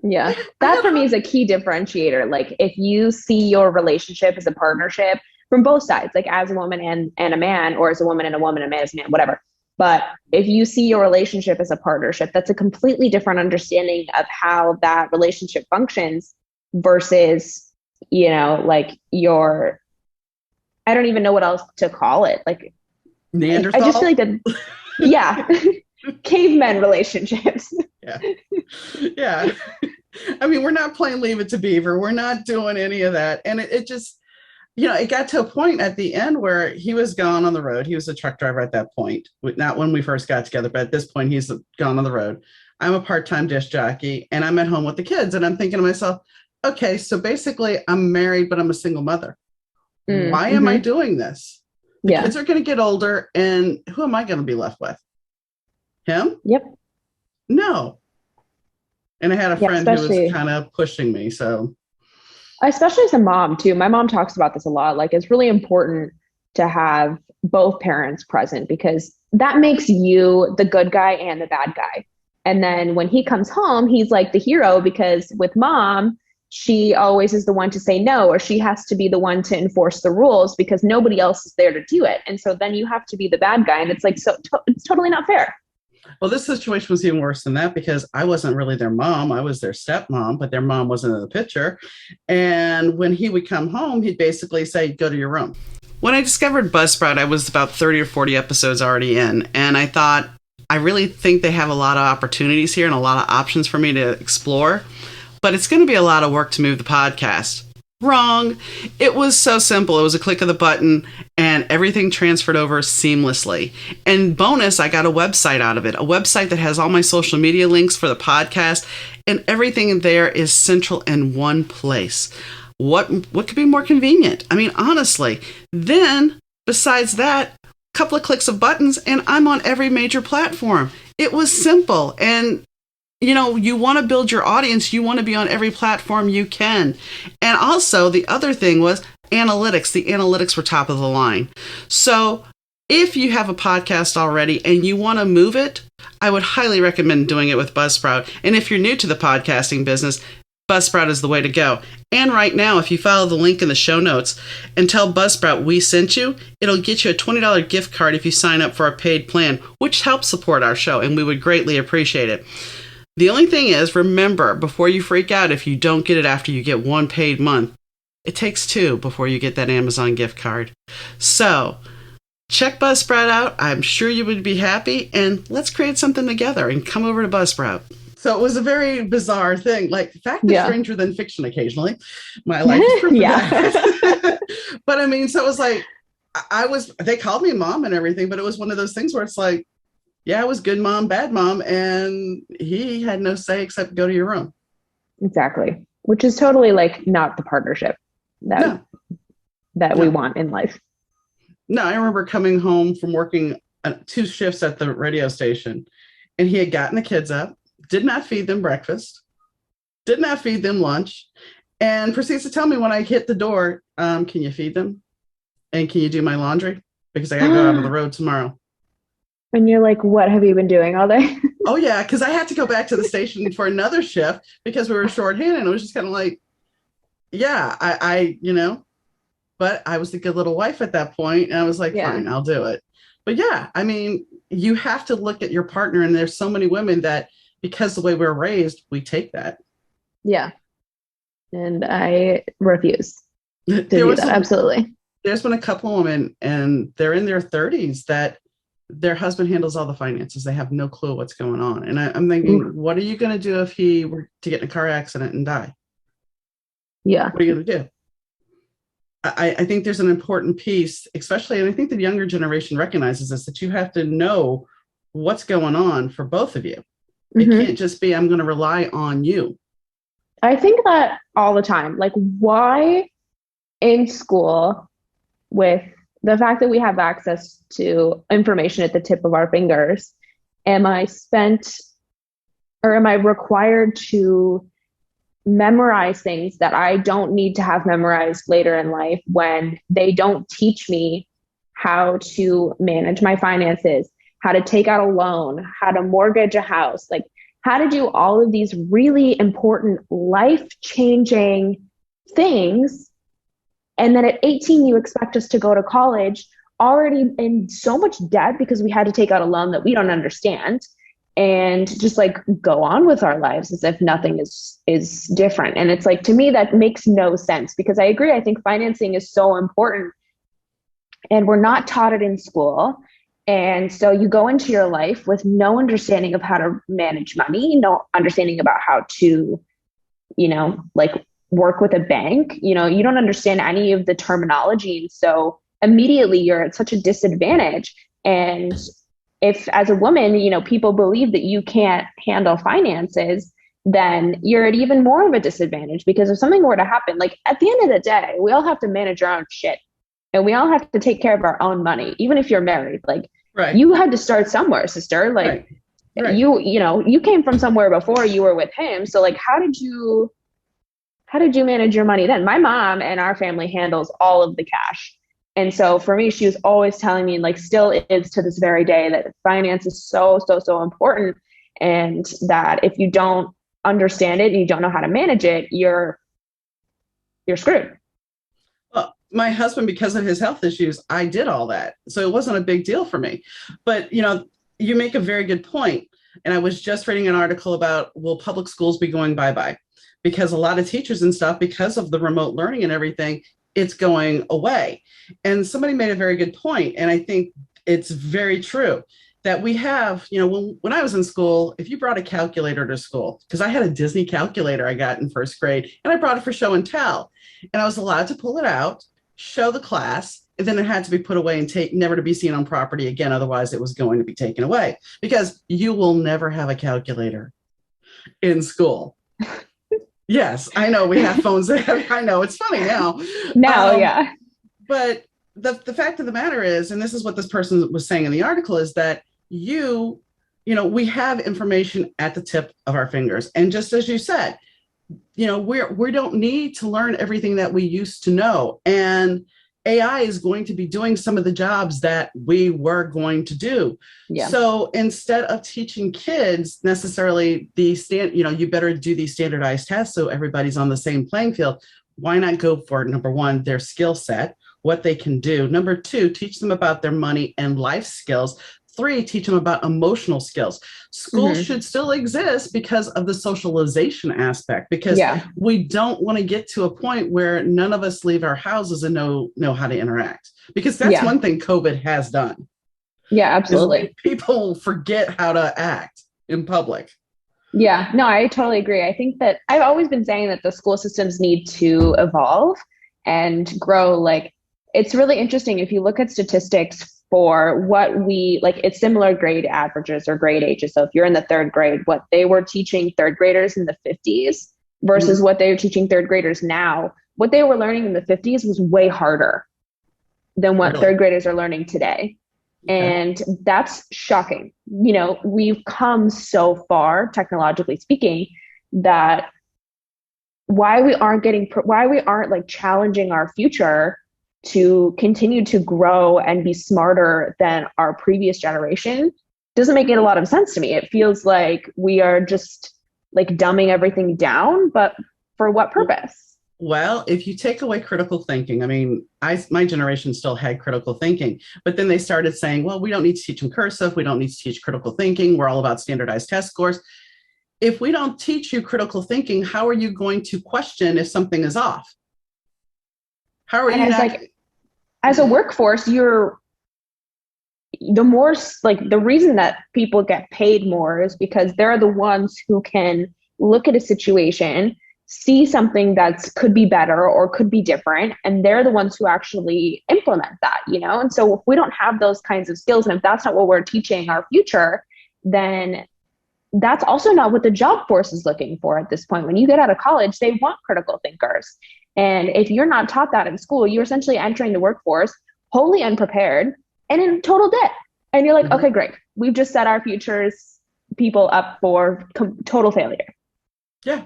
Yeah. That for me is a key differentiator. Like if you see your relationship as a partnership from both sides, like as a woman and a man, or as a woman and a woman, a man as a man, whatever. But if you see your relationship as a partnership, that's a completely different understanding of how that relationship functions versus, like your, I don't even know what else to call it. Like Neanderthal? I just feel like that, yeah, cavemen relationships. Yeah. Yeah. I mean, we're not playing Leave It to Beaver. We're not doing any of that. And it just, it got to a point at the end where he was gone on the road. He was a truck driver at that point, not when we first got together, but at this point, he's gone on the road. I'm a part-time disc jockey and I'm at home with the kids. And I'm thinking to myself, okay, so basically I'm married, but I'm a single mother. Why am I doing this? The kids are going to get older, and who am I going to be left with? Him? Yep. No. And I had a friend who was kind of pushing me. So, especially as a mom too, my mom talks about this a lot. Like it's really important to have both parents present because that makes you the good guy and the bad guy. And then when he comes home, he's like the hero because with mom, she always is the one to say no, or she has to be the one to enforce the rules because nobody else is there to do it. And so then you have to be the bad guy. And it's like, it's totally not fair. Well, this situation was even worse than that because I wasn't really their mom. I was their stepmom, but their mom wasn't in the picture. And when he would come home, he'd basically say, go to your room. When I discovered Buzzsprout, I was about 30 or 40 episodes already in. And I thought, I really think they have a lot of opportunities here and a lot of options for me to explore. But it's going to be a lot of work to move the podcast. Wrong. It was so simple. It was a click of the button and everything transferred over seamlessly. And bonus, I got a website out of it, a website that has all my social media links for the podcast, and everything in there is central in one place. What could be more convenient? I mean, honestly. Then, besides that, a couple of clicks of buttons and I'm on every major platform. It was simple. And you want to build your audience. You want to be on every platform you can. And also the other thing was analytics. The analytics were top of the line. So if you have a podcast already and you want to move it, I would highly recommend doing it with Buzzsprout. And if you're new to the podcasting business, Buzzsprout is the way to go. And right now, if you follow the link in the show notes and tell Buzzsprout we sent you, it'll get you a $20 gift card if you sign up for a paid plan, which helps support our show. And we would greatly appreciate it. The only thing is, remember, before you freak out if you don't get it after you get one paid month, it takes two before you get that Amazon gift card. So, check Buzzsprout out. I'm sure you would be happy. And let's create something together and come over to Buzzsprout. So it was a very bizarre thing. Like, fact is stranger than fiction occasionally. My life is proof of that. But I mean, so it was like, they called me mom and everything, but it was one of those things where it's like, yeah, it was good mom, bad mom, and he had no say except go to your room. Exactly. Which is totally like not the partnership that we want in life. No, I remember coming home from working 2 shifts at the radio station, and he had gotten the kids up, did not feed them breakfast, did not feed them lunch, and proceeds to tell me when I hit the door, can you feed them? And can you do my laundry? Because I got to go out on the road tomorrow. And you're like, what have you been doing all day? Oh, yeah, because I had to go back to the station for another shift because we were shorthanded. And it was just kind of like, yeah, I but I was the good little wife at that point. And I was like, fine, I'll do it. But yeah, I mean, you have to look at your partner. And there's so many women that because the way we're raised, we take that. Yeah. And I refuse to do that. Absolutely. There's been a couple of women and they're in their 30s that their husband handles all the finances. They have no clue what's going on. And I'm thinking, what are you going to do if he were to get in a car accident and die? Yeah. What are you going to do? I think there's an important piece, especially, and I think the younger generation recognizes this, that you have to know what's going on for both of you. It can't just be, I'm going to rely on you. I think that all the time. Like, why in school with the fact that we have access to information at the tip of our fingers, am I required to memorize things that I don't need to have memorized later in life when they don't teach me how to manage my finances, how to take out a loan, how to mortgage a house, like how to do all of these really important life-changing things. And then at 18, you expect us to go to college already in so much debt because we had to take out a loan that we don't understand, and just like go on with our lives as if nothing is different. And it's like, to me, that makes no sense, because I agree. I think financing is so important and we're not taught it in school. And so you go into your life with no understanding of how to manage money, no understanding about how to, like work with a bank. You don't understand any of the terminology. And so immediately you're at such a disadvantage. And if as a woman, people believe that you can't handle finances, then you're at even more of a disadvantage, because if something were to happen, like at the end of the day, we all have to manage our own shit and we all have to take care of our own money. Even if you're married, like right. You had to start somewhere, sister. Like right. You came from somewhere before you were with him. So like, how did you manage your money then? My mom and our family handles all of the cash. And so for me, she was always telling me, like still is to this very day, that finance is so, so, so important. And that if you don't understand it and you don't know how to manage it, you're screwed. Well, my husband, because of his health issues, I did all that. So it wasn't a big deal for me. But, you make a very good point. And I was just reading an article about, will public schools be going bye-bye? Because a lot of teachers and stuff, because of the remote learning and everything, it's going away. And somebody made a very good point, and I think it's very true, that we have, when I was in school, if you brought a calculator to school, because I had a Disney calculator I got in first grade, and I brought it for show and tell, and I was allowed to pull it out, show the class, and then it had to be put away and never to be seen on property again. Otherwise, it was going to be taken away, because you will never have a calculator in school. Yes, I know we have phones. I know it's funny now. Yeah. But the fact of the matter is, and this is what this person was saying in the article, is that we have information at the tip of our fingers. And just as you said, we don't need to learn everything that we used to know. And AI is going to be doing some of the jobs that we were going to do. Yeah. So instead of teaching kids necessarily you better do these standardized tests so everybody's on the same playing field, why not go for, number one, their skill set, what they can do. Number two, teach them about their money and life skills. 3, teach them about emotional skills. Schools should still exist because of the socialization aspect, because we don't want to get to a point where none of us leave our houses and know how to interact, because that's one thing COVID has done. Yeah, absolutely. People forget how to act in public. Yeah, no, I totally agree. I think that I've always been saying that the school systems need to evolve and grow. Like, it's really interesting if you look at statistics for what it's similar grade averages or grade ages. So if you're in the 3rd grade, what they were teaching 3rd graders in the 50s versus what they are teaching 3rd graders now, what they were learning in the 50s was way harder than what 3rd graders are learning today. Okay. And that's shocking. We've come so far, technologically speaking, that why we aren't like challenging our future to continue to grow and be smarter than our previous generation doesn't make a lot of sense to me. It feels like we are just like dumbing everything down, but for what purpose? Well, if you take away critical thinking, I mean, my generation still had critical thinking, but then they started saying, well, we don't need to teach them cursive. We don't need to teach critical thinking. We're all about standardized test scores. If we don't teach you critical thinking, how are you going to question if something is off? How are you as a workforce, the reason that people get paid more is because they're the ones who can look at a situation, see something that could be better or could be different, and they're the ones who actually implement that, And so if we don't have those kinds of skills, and if that's not what we're teaching our future, then that's also not what the job force is looking for at this point. When you get out of college, they want critical thinkers. And if you're not taught that in school, you're essentially entering the workforce wholly unprepared and in total debt. And you're like, okay, great. We've just set our futures people up for total failure. Yeah.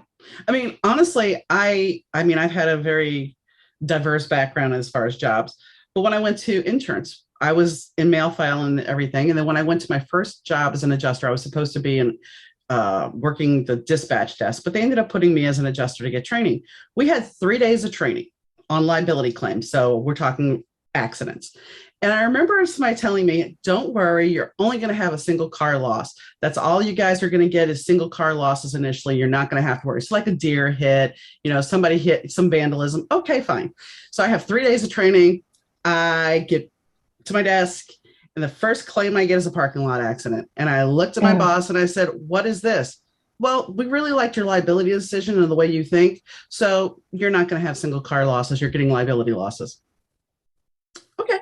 I mean, honestly, I mean, I've had a very diverse background as far as jobs, but when I went to insurance, I was in mail file and everything. And then when I went to my first job as an adjuster, I was supposed to be in working the dispatch desk, but they ended up putting me as an adjuster to get training. We had 3 days of training on liability claims. So we're talking accidents. And I remember somebody telling me, don't worry, you're only going to have a single car loss. That's all you guys are going to get is single car losses initially. You're not going to have to worry. It's like a deer hit, somebody hit, some vandalism. Okay, fine. So I have 3 days of training. I get to my desk and the first claim I get is a parking lot accident. And I looked at my boss and I said, what is this? Well, we really liked your liability decision and the way you think. So you're not going to have single car losses. You're getting liability losses. Okay.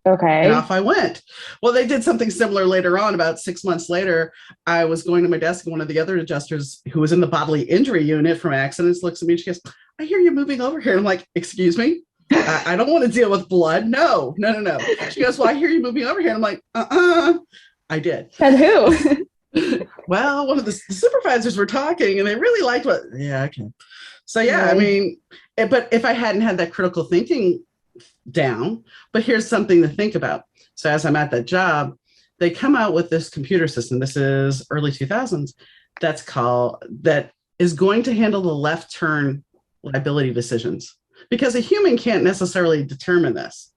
Okay. And off I went. Well, they did something similar later on. About 6 months later, I was going to my desk and one of the other adjusters who was in the bodily injury unit from accidents looks at me and she goes, I hear you moving over here. And I'm like, excuse me? I don't want to deal with blood. No. She goes, well, I hear you moving over here. And I'm like, I did. And who? Well, one of the supervisors were talking and they really liked okay. So yeah, right. I mean, but if I hadn't had that critical thinking down, but here's something to think about. So as I'm at that job, they come out with this computer system. This is early 2000s. That is going to handle the left turn liability decisions because a human can't necessarily determine this.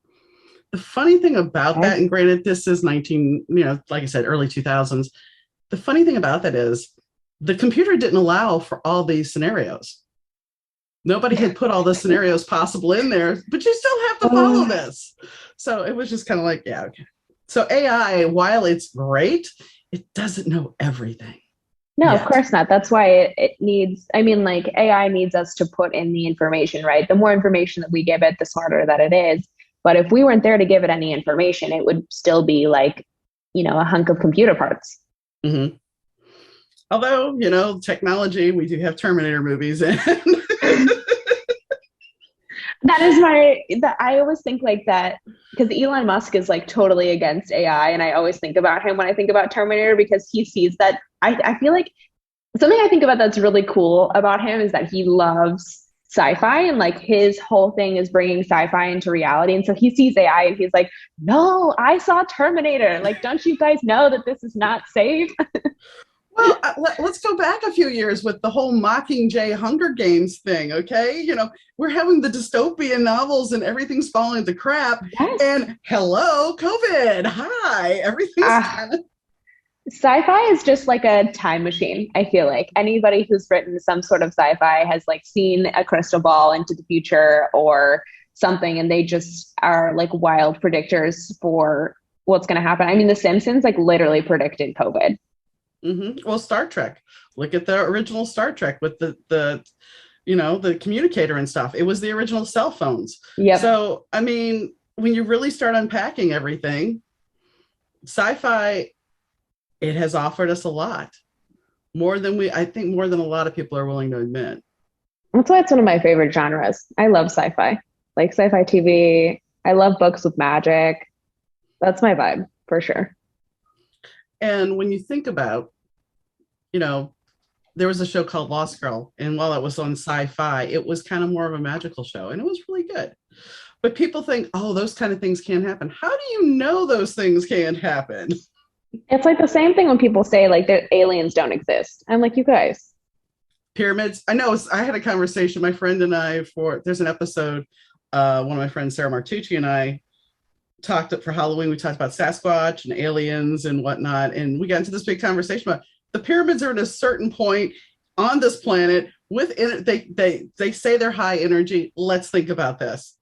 The funny thing about that, and granted, this is like I said, early 2000s. The funny thing about that is the computer didn't allow for all these scenarios. Nobody had put all the scenarios possible in there, but you still have to follow this. So it was just kind of like, yeah, okay. So AI, while it's great, it doesn't know everything. No, yet. Of course not. That's why it needs, AI needs us to put in the information, right? The more information that we give it, the smarter that it is. But if we weren't there to give it any information, it would still be like, a hunk of computer parts. Mm-hmm. Although, technology, we do have Terminator movies and I always think like that because Elon Musk is like totally against AI. And I always think about him when I think about Terminator because he sees that. I feel like something I think about that's really cool about him is that he loves sci-fi and like his whole thing is bringing sci-fi into reality. And so he sees AI and he's like, no, I saw Terminator. Like, don't you guys know that this is not safe? Well, let's go back a few years with the whole Mockingjay Hunger Games thing, okay? We're having the dystopian novels and everything's falling into crap. Yes. And hello, COVID. Hi, everything's kind of... Sci-fi is just like a time machine, I feel like. Anybody who's written some sort of sci-fi has like seen a crystal ball into the future or something, and they just are like wild predictors for what's going to happen. I mean, The Simpsons like literally predicted COVID. Mm-hmm. Well, Star Trek. Look at the original Star Trek with the communicator and stuff. It was the original cell phones. Yeah. So, I mean, when you really start unpacking everything, sci-fi, it has offered us a lot more than a lot of people are willing to admit. That's why it's one of my favorite genres. I love sci-fi, like sci-fi TV. I love books with magic. That's my vibe for sure. And when you think about, there was a show called Lost Girl, and while it was on sci-fi, it was kind of more of a magical show, and it was really good. But people think, oh, those kind of things can't happen. How do you know those things can't happen? It's like the same thing when people say like that aliens don't exist. I'm like, you guys. Pyramids. I know. I had a conversation, my friend and I, there's an episode, one of my friends, Sarah Martucci, and I talked for Halloween. We talked about Sasquatch and aliens and whatnot. And we got into this big conversation about the pyramids are at a certain point on this planet they say they're high energy. Let's think about this.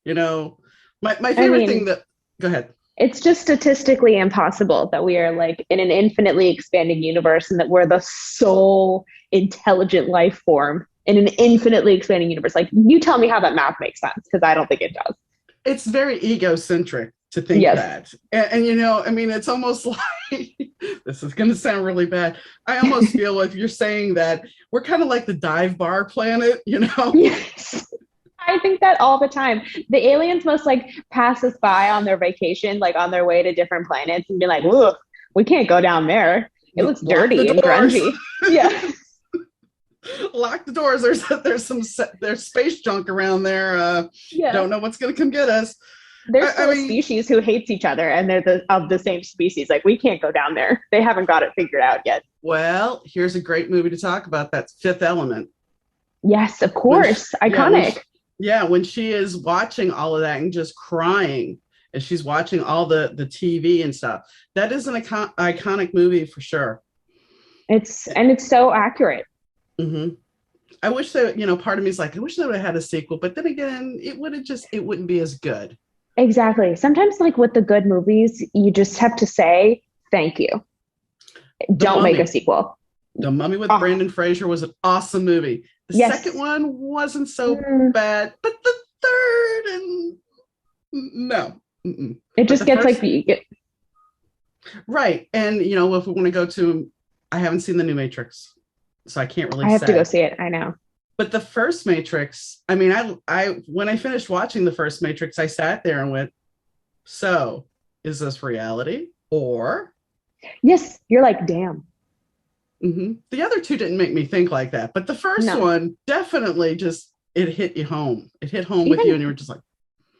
My favorite thing go ahead. It's just statistically impossible that we are like in an infinitely expanding universe and that we're the sole intelligent life form in an infinitely expanding universe. Like, you tell me how that math makes sense, because I don't think it does. It's very egocentric to think that. And it's almost like, this is going to sound really bad. I almost feel like you're saying that we're kind of like the dive bar planet, Yes. I think that all the time. The aliens must like pass us by on their vacation, like on their way to different planets and be like, "Look, we can't go down there. It looks Lock the dirty and doors. grungy." Yeah. Lock the doors. There's space junk around there. Yeah. Don't know what's going to come get us. There's I still a mean, species who hates each other and they're of the same species. Like we can't go down there. They haven't got it figured out yet. well, here's a great movie to talk about. That's Fifth Element. Yes, of When course. Iconic. when she is watching all of that and just crying as she's watching all the TV and stuff. That is an iconic movie for sure. It's so accurate. Hmm. I wish that, part of me is like, I wish they would have had a sequel, but then again, it wouldn't be as good. Exactly. Sometimes like with the good movies, you just have to say thank you. The Don't make a Mummy. sequel. The Mummy with Oh, Brandon Fraser was an awesome movie. The yes. second one wasn't so Mm, bad, but the third and no. Mm-mm. it But just the gets first, right. And if we want to go to, I haven't seen the new Matrix, so I can't really I have to go say. see it. I know. But the first Matrix, I mean, I when I finished watching the first Matrix, I sat there and went, so is this reality or? Yes, you're like, damn. Mhm. The other two didn't make me think like that, but the first No. one definitely just it hit you home. It hit home with you, Even and you were just like,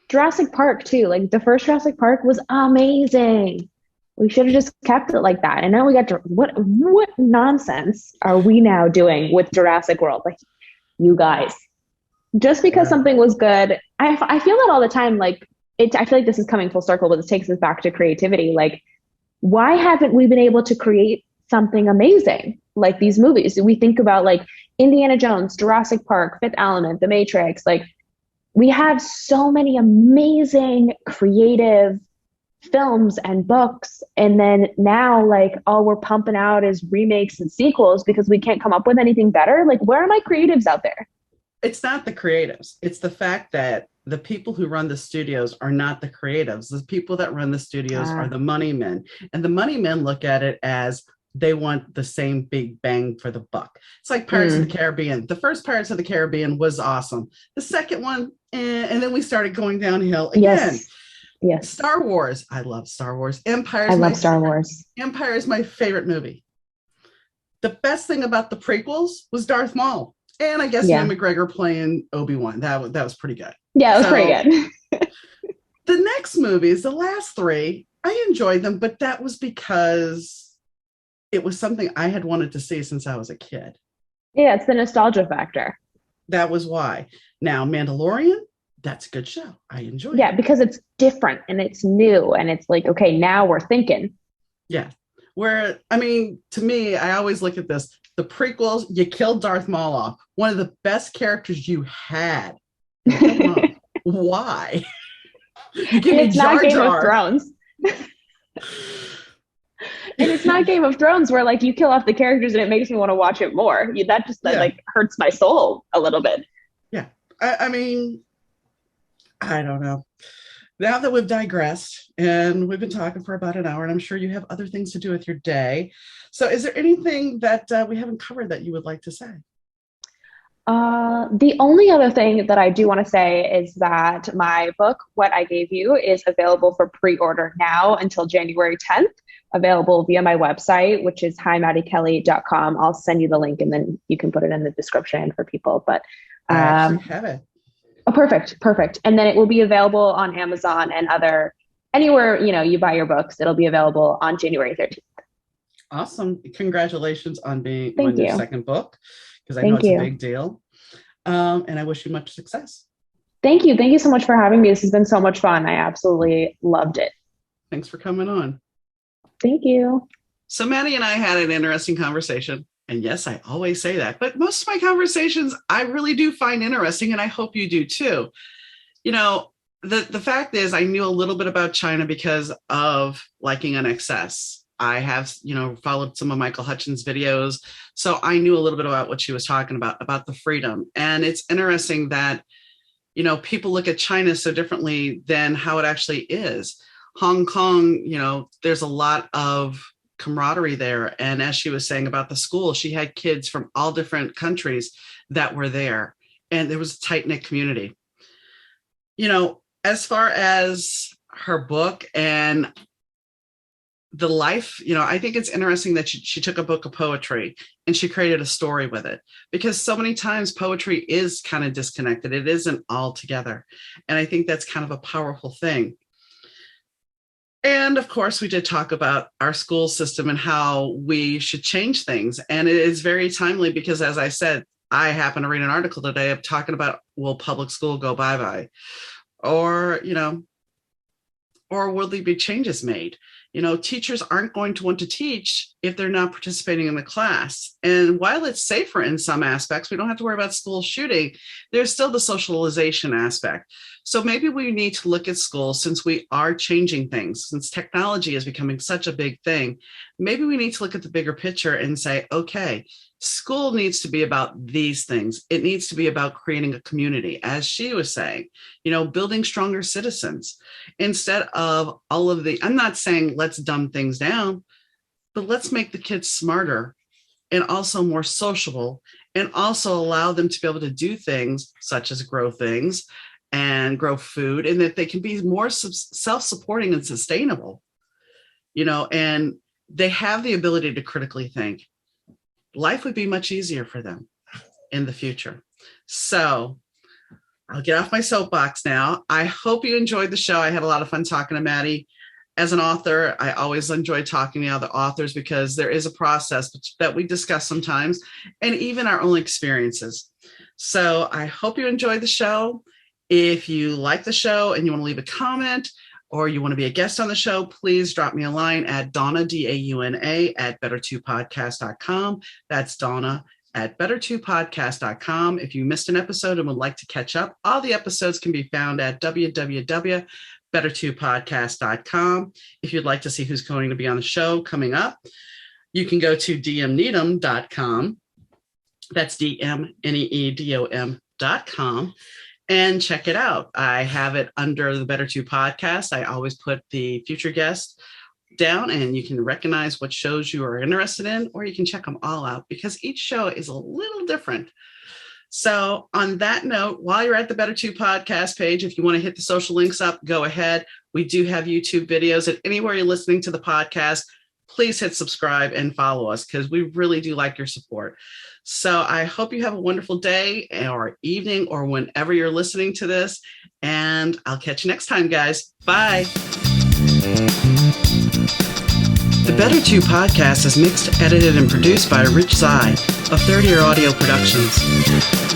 Jurassic Park too. Like the first Jurassic Park was amazing. We should have just kept it like that. And now we got what nonsense are we now doing with Jurassic World? Like you guys, just because yeah, something was good, I feel that all the time. Like I feel like this is coming full circle, but this takes us back to creativity. Like why haven't we been able to create something amazing like these movies? We think about like Indiana Jones, Jurassic Park, Fifth Element, The Matrix. Like we have so many amazing creative films and books, and then now like all we're pumping out is remakes and sequels because we can't come up with anything better. Like where are my creatives out there? it's not the creatives. It's the fact that the people who run the studios are not the creatives. The people that run the studios are uh, the money men, and the money men look at it as they want the same big bang for the buck. It's like Pirates of the mm, Caribbean. The first Pirates of the Caribbean was awesome. The second one, and then we started going downhill again. yes, yes, Star Wars. I love Star Wars. I love Star Wars. Empire is my favorite movie. The best thing about the prequels was Darth Maul, and I guess Ewan Yeah, McGregor playing Obi-Wan. That was pretty good. yeah, it was pretty So good. the next movies, the last three, I enjoyed them, but that was because it was something I had wanted to see since I was a kid. Yeah, it's the nostalgia factor. That was why. Now, Mandalorian, that's a good show. I enjoyed Yeah, it. because it's different and it's new and it's like, okay, now we're thinking. Yeah. Where, I mean, to me, I always look at this. The prequels, you killed Darth Maul off. One of the best characters you had. You killed him off. Why? You give And me it's not Jar Game of Jar. Thrones. And it's not Game of Thrones where like you kill off the characters and it makes me want to watch it more. That just Yeah. like hurts my soul a little bit. Yeah. I mean, I don't know. Now that we've digressed and we've been talking for about an hour, and I'm sure you have other things to do with your day. So, is there anything that we haven't covered that you would like to say? The only other thing that I do want to say is that my book, What I Gave You, is available for pre-order now until January 10th, available via my website, which is himaddiekelley.com. I'll send you the link and then you can put it in the description for people. But I actually um, have it. oh, perfect, perfect. And then it will be available on Amazon and anywhere, you buy your books. It'll be available on January 13th. Awesome. Congratulations on being on Thank your you. second book, because I know Thank it's a you. big deal. And I wish you much success. Thank you. Thank you so much for having me. This has been so much fun. I absolutely loved it. Thanks for coming on. Thank you. So, Maddie and I had an interesting conversation. And yes, I always say that, but most of my conversations I really do find interesting, and I hope you do too. The fact is, I knew a little bit about China because of Liking on Excess. I have, followed some of Michael Hutchins' videos. So I knew a little bit about what she was talking about the freedom. And it's interesting that, people look at China so differently than how it actually is. Hong Kong, there's a lot of camaraderie there. And as she was saying about the school, she had kids from all different countries that were there. And there was a tight-knit community. As far as her book and the life, I think it's interesting that she took a book of poetry and she created a story with it, because so many times poetry is kind of disconnected. It isn't all together. And I think that's kind of a powerful thing. And of course, we did talk about our school system and how we should change things. And it is very timely because, as I said, I happened to read an article today of talking about, will public school go bye-bye? Or, or will there be changes made? Teachers aren't going to want to teach if they're not participating in the class. And while it's safer in some aspects, we don't have to worry about school shooting, there's still the socialization aspect. So maybe we need to look at school, since we are changing things, since technology is becoming such a big thing, maybe we need to look at the bigger picture and say, okay, school needs to be about these things. It needs to be about creating a community, as she was saying, building stronger citizens, instead of all of I'm not saying let's dumb things down, but let's make the kids smarter and also more sociable, and also allow them to be able to do things such as grow things and grow food, and that they can be more self-supporting and sustainable, and they have the ability to critically think. Life would be much easier for them in the future. So I'll get off my soapbox now. I hope you enjoyed the show. I had a lot of fun talking to Maddie. As an author, I always enjoy talking to other authors, because there is a process that we discuss sometimes, and even our own experiences. So I hope you enjoyed the show. If you like the show and you want to leave a comment, or you want to be a guest on the show, please drop me a line at Donna, DAUNA, at better2podcast.com. That's Donna at better2podcast.com. If you missed an episode and would like to catch up, all the episodes can be found at www.better2podcast.com. If you'd like to see who's going to be on the show coming up, you can go to dmneedham.com. That's DMNEEDOM.com. and check it out. I have it under the Better 2 podcast. I always put the future guests down, and you can recognize what shows you are interested in, or you can check them all out, because each show is a little different. So on that note, while you're at the Better 2 podcast page, if you want to hit the social links up, go ahead. We do have YouTube videos, and anywhere you're listening to the podcast, please hit subscribe and follow us, because we really do like your support. So I hope you have a wonderful day or evening, or whenever you're listening to this, and I'll catch you next time, guys. Bye. The Better 2 podcast is mixed, edited, and produced by Rich Zai of Third Year Audio Productions.